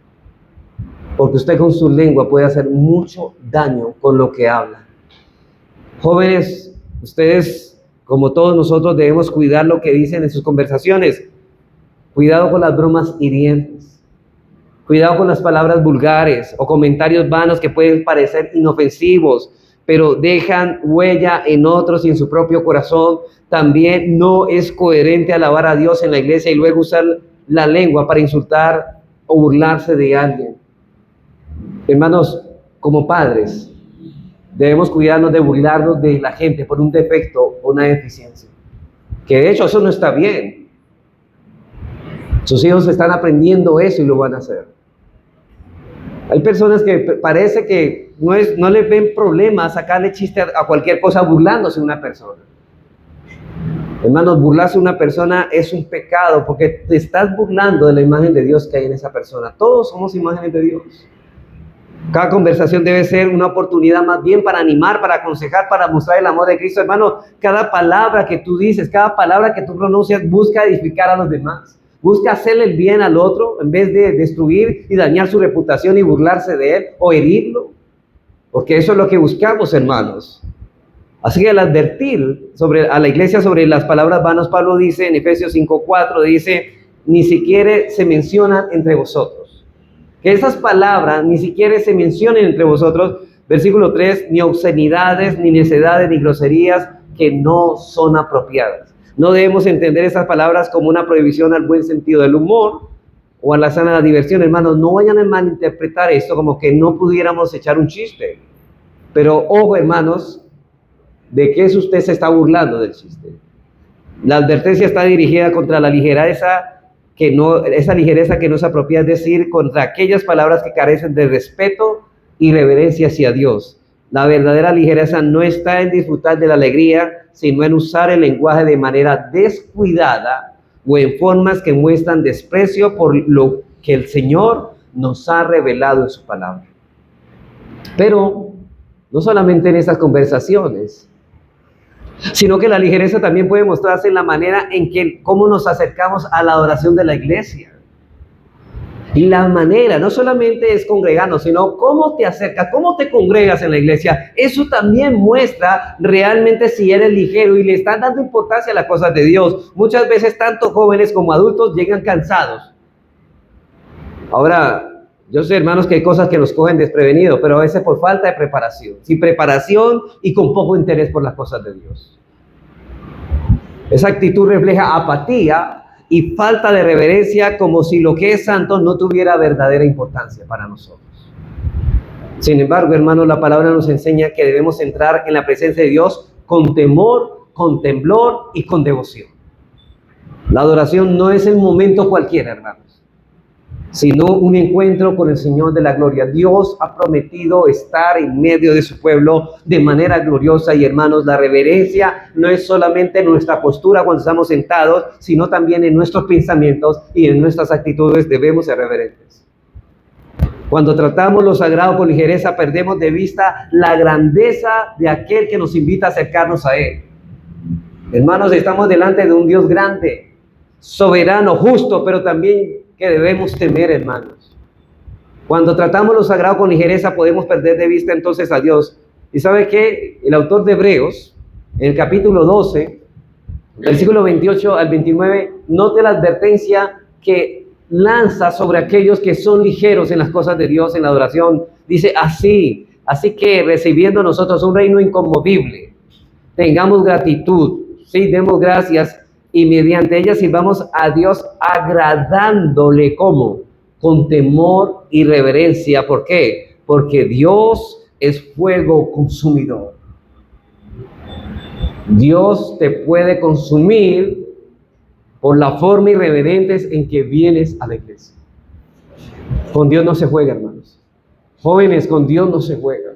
Porque usted con su lengua puede hacer mucho daño con lo que habla. Jóvenes, ustedes, como todos nosotros, debemos cuidar lo que dicen en sus conversaciones. Cuidado con las bromas hirientes. Cuidado con las palabras vulgares o comentarios vanos que pueden parecer inofensivos, pero dejan huella en otros y en su propio corazón. También no es coherente alabar a Dios en la iglesia y luego usar la lengua para insultar o burlarse de alguien. Hermanos, como padres, debemos cuidarnos de burlarnos de la gente por un defecto o una deficiencia. Que de hecho eso no está bien. Sus hijos están aprendiendo eso y lo van a hacer. Hay personas que parece que no les ven problema sacarle chiste a cualquier cosa burlándose de una persona. Hermanos, burlarse de una persona es un pecado porque te estás burlando de la imagen de Dios que hay en esa persona. Todos somos imágenes de Dios. Cada conversación debe ser una oportunidad más bien para animar, para aconsejar, para mostrar el amor de Cristo. Hermano, cada palabra que tú dices, cada palabra que tú pronuncias, busca edificar a los demás. Busca hacerle el bien al otro en vez de destruir y dañar su reputación y burlarse de él o herirlo. Porque eso es lo que buscamos, hermanos. Así que al advertir a la iglesia sobre las palabras vanas, Pablo dice en Efesios 5:4, dice: ni siquiera se mencionan entre vosotros. Que esas palabras ni siquiera se mencionen entre vosotros. Versículo 3, ni obscenidades, ni necedades, ni groserías que no son apropiadas. No debemos entender esas palabras como una prohibición al buen sentido del humor o a la sana diversión, hermanos. No vayan a malinterpretar esto como que no pudiéramos echar un chiste. Pero ojo, hermanos, ¿de qué es usted se está burlando del chiste? La advertencia está dirigida contra la ligereza esa ligereza que no es apropiada, es decir, contra aquellas palabras que carecen de respeto y reverencia hacia Dios. La verdadera ligereza no está en disfrutar de la alegría, sino en usar el lenguaje de manera descuidada o en formas que muestran desprecio por lo que el Señor nos ha revelado en su palabra. Pero no solamente en estas conversaciones, sino que la ligereza también puede mostrarse en la manera en que cómo nos acercamos a la adoración de la iglesia. Y la manera no solamente es congregarnos, sino cómo te acercas, cómo te congregas en la iglesia. Eso también muestra realmente si eres ligero y le estás dando importancia a las cosas de Dios. Muchas veces tanto jóvenes como adultos llegan cansados. Ahora, yo sé, hermanos, que hay cosas que nos cogen desprevenidos, pero a veces por falta de preparación, sin preparación y con poco interés por las cosas de Dios. Esa actitud refleja apatía y falta de reverencia, como si lo que es santo no tuviera verdadera importancia para nosotros. Sin embargo, hermanos, la palabra nos enseña que debemos entrar en la presencia de Dios con temor, con temblor y con devoción. La adoración no es el momento cualquiera, hermanos, sino un encuentro con el Señor de la gloria. Dios ha prometido estar en medio de su pueblo de manera gloriosa. Y hermanos, la reverencia no es solamente en nuestra postura cuando estamos sentados, sino también en nuestros pensamientos y en nuestras actitudes debemos ser reverentes. Cuando tratamos lo sagrado con ligereza, perdemos de vista la grandeza de aquel que nos invita a acercarnos a Él. Hermanos, estamos delante de un Dios grande, soberano, justo, pero también que debemos temer, hermanos. Cuando tratamos lo sagrado con ligereza, podemos perder de vista entonces a Dios. ¿Y sabe qué? El autor de Hebreos, en el capítulo 12, versículo 28 al 29, note la advertencia que lanza sobre aquellos que son ligeros en las cosas de Dios, en la adoración. Dice así que recibiendo nosotros un reino inconmovible, tengamos gratitud, sí, demos gracias, y mediante ella sirvamos a Dios agradándole, ¿cómo? Con temor y reverencia. ¿Por qué? Porque Dios es fuego consumidor. Dios te puede consumir por la forma irreverente en que vienes a la iglesia. Con Dios no se juega, hermanos. Jóvenes, con Dios no se juega.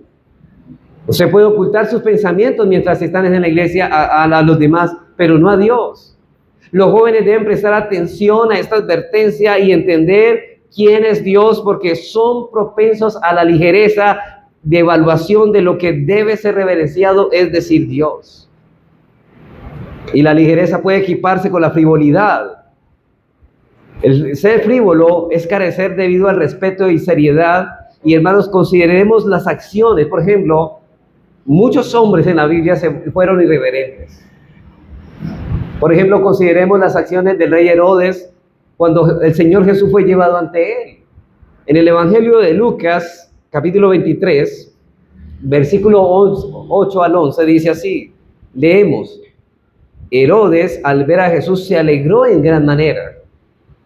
Usted puede ocultar sus pensamientos mientras están en la iglesia a los demás, pero no a Dios. Los jóvenes deben prestar atención a esta advertencia y entender quién es Dios, porque son propensos a la ligereza de evaluación de lo que debe ser reverenciado, es decir, Dios. Y la ligereza puede equiparse con la frivolidad. El ser frívolo es carecer debido al respeto y seriedad. Y hermanos, consideremos las acciones. Por ejemplo, muchos hombres en la Biblia fueron irreverentes. Por ejemplo, consideremos las acciones del rey Herodes cuando el Señor Jesús fue llevado ante él. En el Evangelio de Lucas, capítulo 23, versículo 8 al 11, dice así, leemos: Herodes, al ver a Jesús, se alegró en gran manera,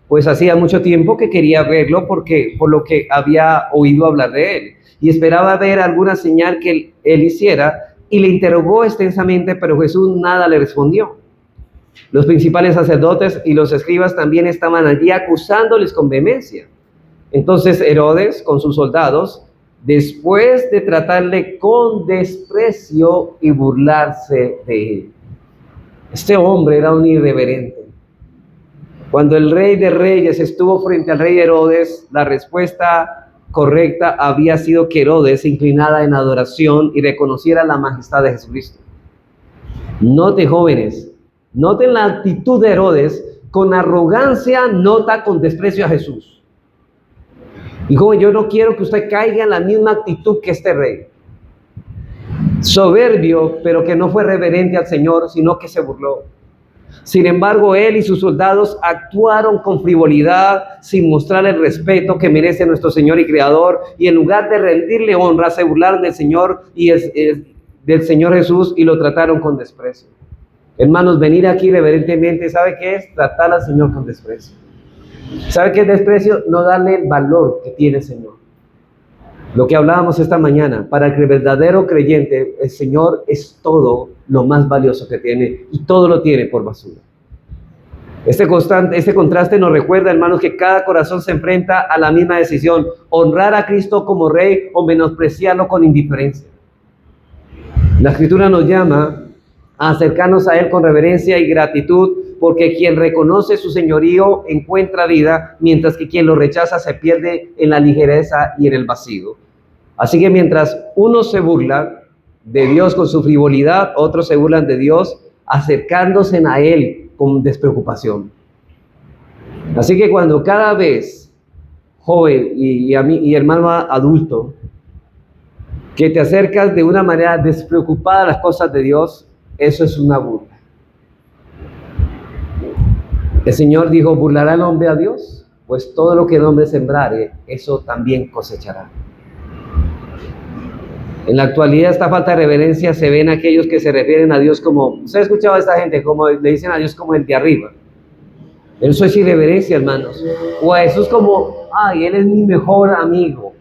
pues hacía mucho tiempo que quería verlo por lo que había oído hablar de él, y esperaba ver alguna señal que él hiciera, y le interrogó extensamente, pero Jesús nada le respondió. Los principales sacerdotes y los escribas también estaban allí acusándoles con vehemencia. Entonces Herodes, con sus soldados, después de tratarle con desprecio y burlarse de él. Este hombre era un irreverente. Cuando el rey de reyes estuvo frente al rey Herodes, la respuesta correcta había sido que Herodes se inclinara en adoración y reconociera la majestad de Jesucristo. Note, jóvenes, noten la actitud de Herodes. Con arrogancia nota con desprecio a Jesús. Y joven, yo no quiero que usted caiga en la misma actitud que este rey. Soberbio, pero que no fue reverente al Señor, sino que se burló. Sin embargo, él y sus soldados actuaron con frivolidad, sin mostrar el respeto que merece nuestro Señor y Creador, y en lugar de rendirle honra, se burlaron del Señor del Señor Jesús y lo trataron con desprecio. Hermanos, venir aquí reverentemente, ¿sabe qué es? Tratar al Señor con desprecio. ¿Sabe qué es desprecio? No darle el valor que tiene el Señor. Lo que hablábamos esta mañana, para el verdadero creyente, el Señor es todo lo más valioso que tiene y todo lo tiene por basura. Este contraste nos recuerda, hermanos, que cada corazón se enfrenta a la misma decisión: honrar a Cristo como Rey o menospreciarlo con indiferencia. La Escritura nos llama a acercarnos a Él con reverencia y gratitud, porque quien reconoce su señorío encuentra vida, mientras que quien lo rechaza se pierde en la ligereza y en el vacío. Así que mientras unos se burlan de Dios con su frivolidad, otros se burlan de Dios acercándose a Él con despreocupación. Así que cuando cada vez, joven y hermano adulto, que te acercas de una manera despreocupada a las cosas de Dios, eso es una burla. El Señor dijo: ¿burlará el hombre a Dios? Pues todo lo que el hombre sembrare, eso también cosechará. En la actualidad, esta falta de reverencia se ve en aquellos que se refieren a Dios como, ¿usted ha escuchado a esta gente? Como le dicen a Dios como el de arriba. Eso es irreverencia, hermanos. O a Jesús como, ay, Él es mi mejor amigo.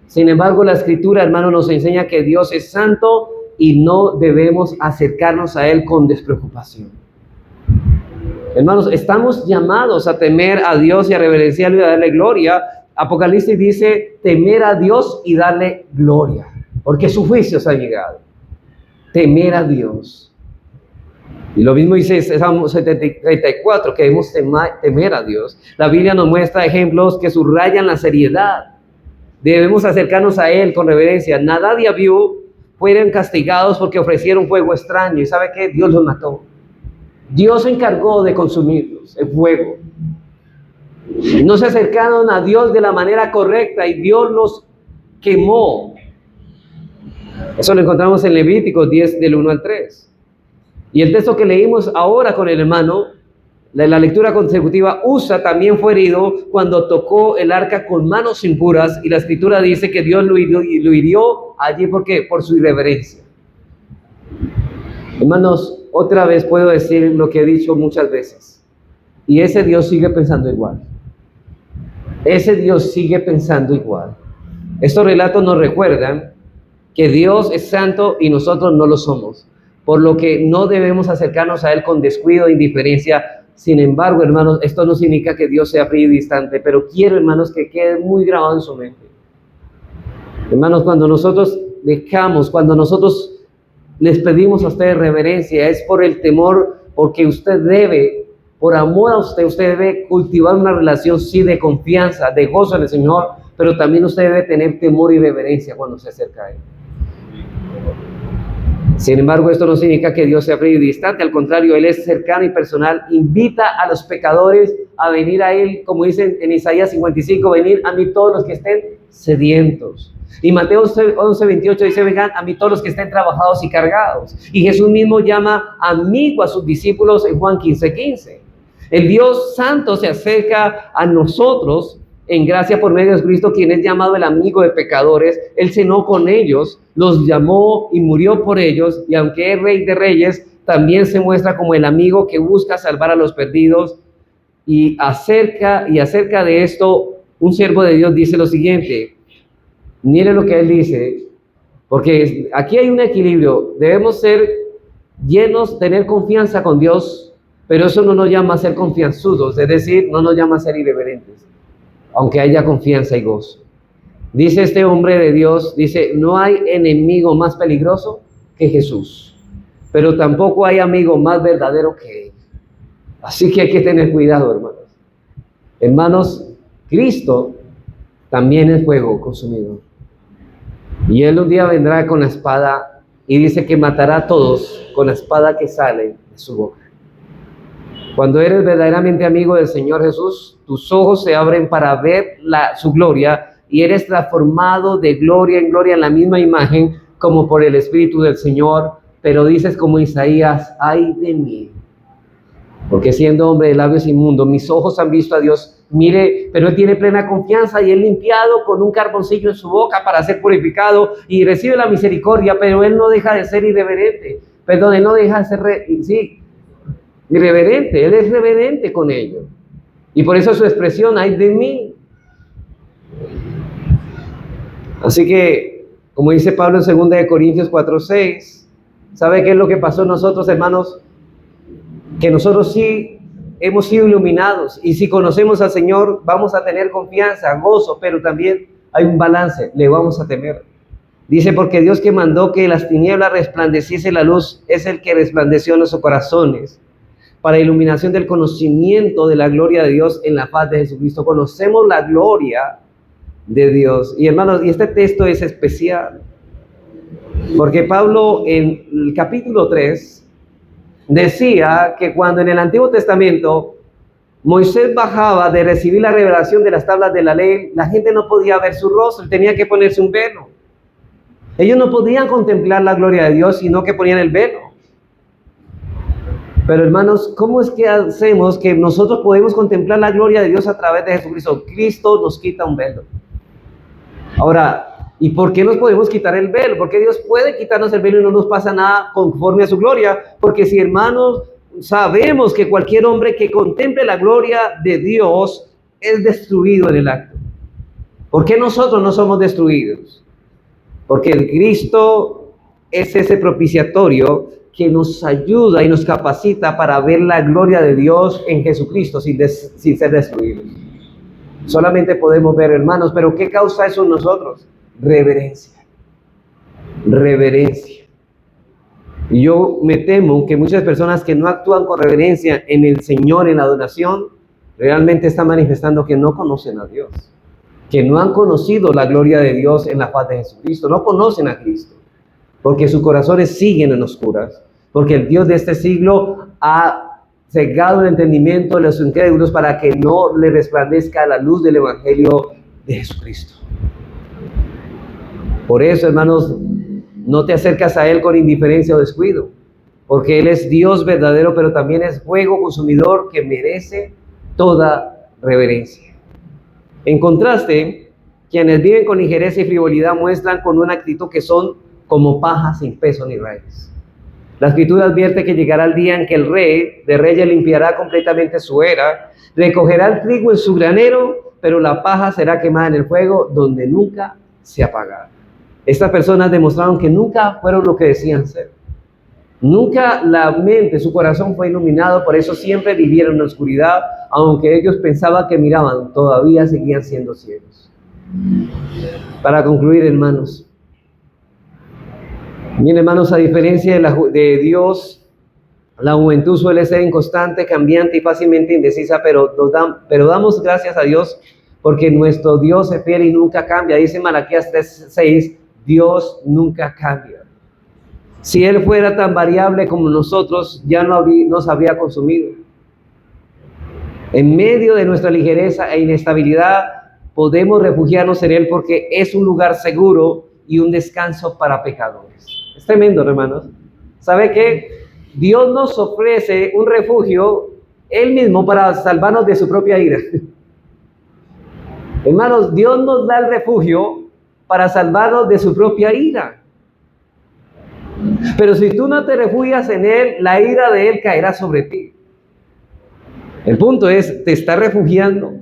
Sin embargo, la Escritura, hermanos, nos enseña que Dios es santo y no debemos acercarnos a Él con despreocupación. Hermanos, estamos llamados a temer a Dios y a reverenciarlo y a darle gloria. Apocalipsis dice temer a Dios y darle gloria, porque sus juicios han llegado. Temer a Dios. Y lo mismo dice Salmo 34, que debemos temer a Dios. La Biblia nos muestra ejemplos que subrayan la seriedad. Debemos acercarnos a Él con reverencia. Nadab y Abiú fueron castigados porque ofrecieron fuego extraño. ¿Y sabe qué? Dios los mató. Dios se encargó de consumirlos, el fuego. No se acercaron a Dios de la manera correcta y Dios los quemó. Eso lo encontramos en Levíticos 10, del 1 al 3. Y el texto que leímos ahora con el hermano, la lectura consecutiva, Usa también fue herido cuando tocó el arca con manos impuras, y la Escritura dice que Dios lo hirió allí. ¿Por qué? Por su irreverencia. Hermanos, otra vez puedo decir lo que he dicho muchas veces, y ese Dios sigue pensando igual. Ese Dios sigue pensando igual. Estos relatos nos recuerdan que Dios es santo y nosotros no lo somos, por lo que no debemos acercarnos a Él con descuido e indiferencia. Sin embargo, hermanos, esto no significa que Dios sea frío y distante, pero quiero, hermanos, que quede muy grabado en su mente. Hermanos, cuando nosotros les pedimos a ustedes reverencia, es por el temor, porque usted debe, por amor a usted debe cultivar una relación, sí, de confianza, de gozo en el Señor, pero también usted debe tener temor y reverencia cuando se acerca a Él. Sin embargo, esto no significa que Dios sea frío y distante, al contrario, Él es cercano y personal, invita a los pecadores a venir a Él, como dicen en Isaías 55, venid a mí todos los que estén sedientos. Y Mateo 11:28 dice, vengan a mí todos los que estén trabajados y cargados. Y Jesús mismo llama amigo a sus discípulos en Juan 15:15. El Dios santo se acerca a nosotros en gracia por medio de Cristo, quien es llamado el amigo de pecadores. Él cenó con ellos, los llamó y murió por ellos, y aunque es Rey de Reyes, también se muestra como el amigo que busca salvar a los perdidos. Y acerca de esto, un siervo de Dios dice lo siguiente. Miren lo que él dice, porque aquí hay un equilibrio. Debemos ser llenos, tener confianza con Dios, pero eso no nos llama a ser confianzudos, es decir, no nos llama a ser irreverentes, aunque haya confianza y gozo. Dice este hombre de Dios, dice, no hay enemigo más peligroso que Jesús, pero tampoco hay amigo más verdadero que Él. Así que hay que tener cuidado, hermanos. Hermanos, Cristo también es fuego consumidor. Y Él un día vendrá con la espada y dice que matará a todos con la espada que sale de su boca. Cuando eres verdaderamente amigo del Señor Jesús, tus ojos se abren para ver su gloria y eres transformado de gloria en gloria en la misma imagen como por el Espíritu del Señor. Pero dices como Isaías, ay de mí, Porque siendo hombre de labios inmundos, mis ojos han visto a Dios. Mire, pero él tiene plena confianza y es limpiado con un carboncillo en su boca para ser purificado y recibe la misericordia, pero él no deja de ser irreverente. Perdón, él no deja de ser irreverente, él es reverente con ello. Y por eso su expresión, ay de mí. Así que, como dice Pablo en 2 Corintios 4:6, ¿sabe qué es lo que pasó nosotros, hermanos? Que nosotros sí hemos sido iluminados y si conocemos al Señor vamos a tener confianza, gozo, pero también hay un balance, le vamos a temer. Dice, porque Dios que mandó que las tinieblas resplandeciese la luz es el que resplandeció en nuestros corazones para iluminación del conocimiento de la gloria de Dios en la faz de Jesucristo. Conocemos la gloria de Dios. Y hermanos, y este texto es especial porque Pablo en el capítulo 3 decía que cuando en el Antiguo Testamento Moisés bajaba de recibir la revelación de las tablas de la ley, la gente no podía ver su rostro, tenía que ponerse un velo. Ellos no podían contemplar la gloria de Dios, sino que ponían el velo. Pero hermanos, ¿cómo es que hacemos que nosotros podemos contemplar la gloria de Dios a través de Jesucristo? Cristo nos quita un velo. Ahora, ¿y por qué nos podemos quitar el velo? Porque Dios puede quitarnos el velo y no nos pasa nada conforme a su gloria. Porque si, hermanos, sabemos que cualquier hombre que contemple la gloria de Dios es destruido en el acto. ¿Por qué nosotros no somos destruidos? Porque el Cristo es ese propiciatorio que nos ayuda y nos capacita para ver la gloria de Dios en Jesucristo sin ser destruidos. Solamente podemos ver, hermanos, pero ¿qué causa eso en nosotros? Reverencia. Reverencia. Y yo me temo que muchas personas que no actúan con reverencia en el Señor, en la adoración, realmente están manifestando que no conocen a Dios, que no han conocido la gloria de Dios en la faz de Jesucristo, no conocen a Cristo, porque sus corazones siguen en oscuras, porque el Dios de este siglo ha cegado el entendimiento de los incrédulos para que no le resplandezca la luz del Evangelio de Jesucristo. Por eso, hermanos, no te acercas a Él con indiferencia o descuido, porque Él es Dios verdadero, pero también es fuego consumidor que merece toda reverencia. En contraste, quienes viven con ligereza y frivolidad muestran con una actitud que son como paja sin peso ni raíz. La Escritura advierte que llegará el día en que el rey de reyes limpiará completamente su era, recogerá el trigo en su granero, pero la paja será quemada en el fuego donde nunca se apagará. Estas personas demostraron que nunca fueron lo que decían ser. Nunca la mente, su corazón fue iluminado, por eso siempre vivieron en la oscuridad, aunque ellos pensaban que miraban, todavía seguían siendo ciegos. Para concluir, hermanos, bien, hermanos, a diferencia de Dios, la juventud suele ser inconstante, cambiante y fácilmente indecisa, pero damos gracias a Dios porque nuestro Dios es fiel y nunca cambia. Dice Malaquías 3:6, Dios nunca cambia. Si Él fuera tan variable como nosotros, ya nos habría consumido. En medio de nuestra ligereza e inestabilidad, podemos refugiarnos en Él porque es un lugar seguro y un descanso para pecadores. Es tremendo, hermanos. ¿Sabe qué? Dios nos ofrece un refugio Él mismo para salvarnos de su propia ira. Hermanos, Dios nos da el refugio para salvarnos de su propia ira. Pero si tú no te refugias en Él, la ira de Él caerá sobre ti. El punto es, ¿te estás refugiando?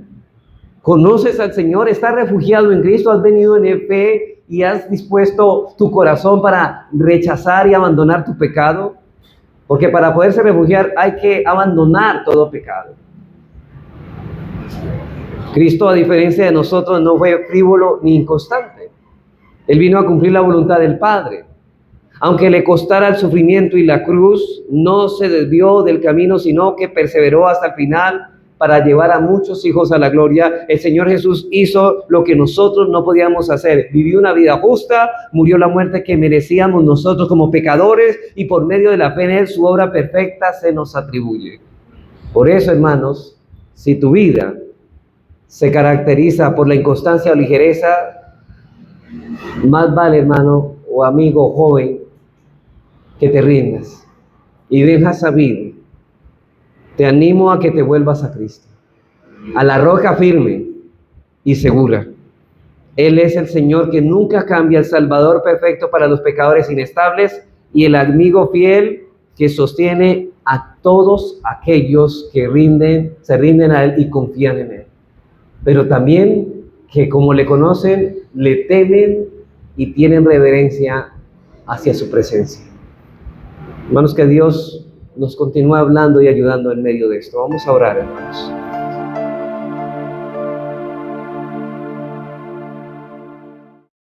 ¿Conoces al Señor? ¿Estás refugiado en Cristo? ¿Has venido en fe y has dispuesto tu corazón para rechazar y abandonar tu pecado? Porque para poderse refugiar hay que abandonar todo pecado. Cristo, a diferencia de nosotros, no fue frívolo ni inconstante. Él vino a cumplir la voluntad del Padre. Aunque le costara el sufrimiento y la cruz, no se desvió del camino, sino que perseveró hasta el final para llevar a muchos hijos a la gloria. El Señor Jesús hizo lo que nosotros no podíamos hacer. Vivió una vida justa, murió la muerte que merecíamos nosotros como pecadores, y por medio de la fe en Él, su obra perfecta se nos atribuye. Por eso, hermanos, si tu vida se caracteriza por la inconstancia o ligereza, más vale, hermano o amigo joven, que te rindas y dejas saber Te animo a que te vuelvas a Cristo, a la roca firme y segura. Él es el Señor que nunca cambia, el Salvador perfecto para los pecadores inestables y el amigo fiel que sostiene a todos aquellos que se rinden a Él y confían en Él. Pero también que como le conocen, le temen y tienen reverencia hacia su presencia. Hermanos, que Dios nos continúe hablando y ayudando en medio de esto. Vamos a orar, hermanos.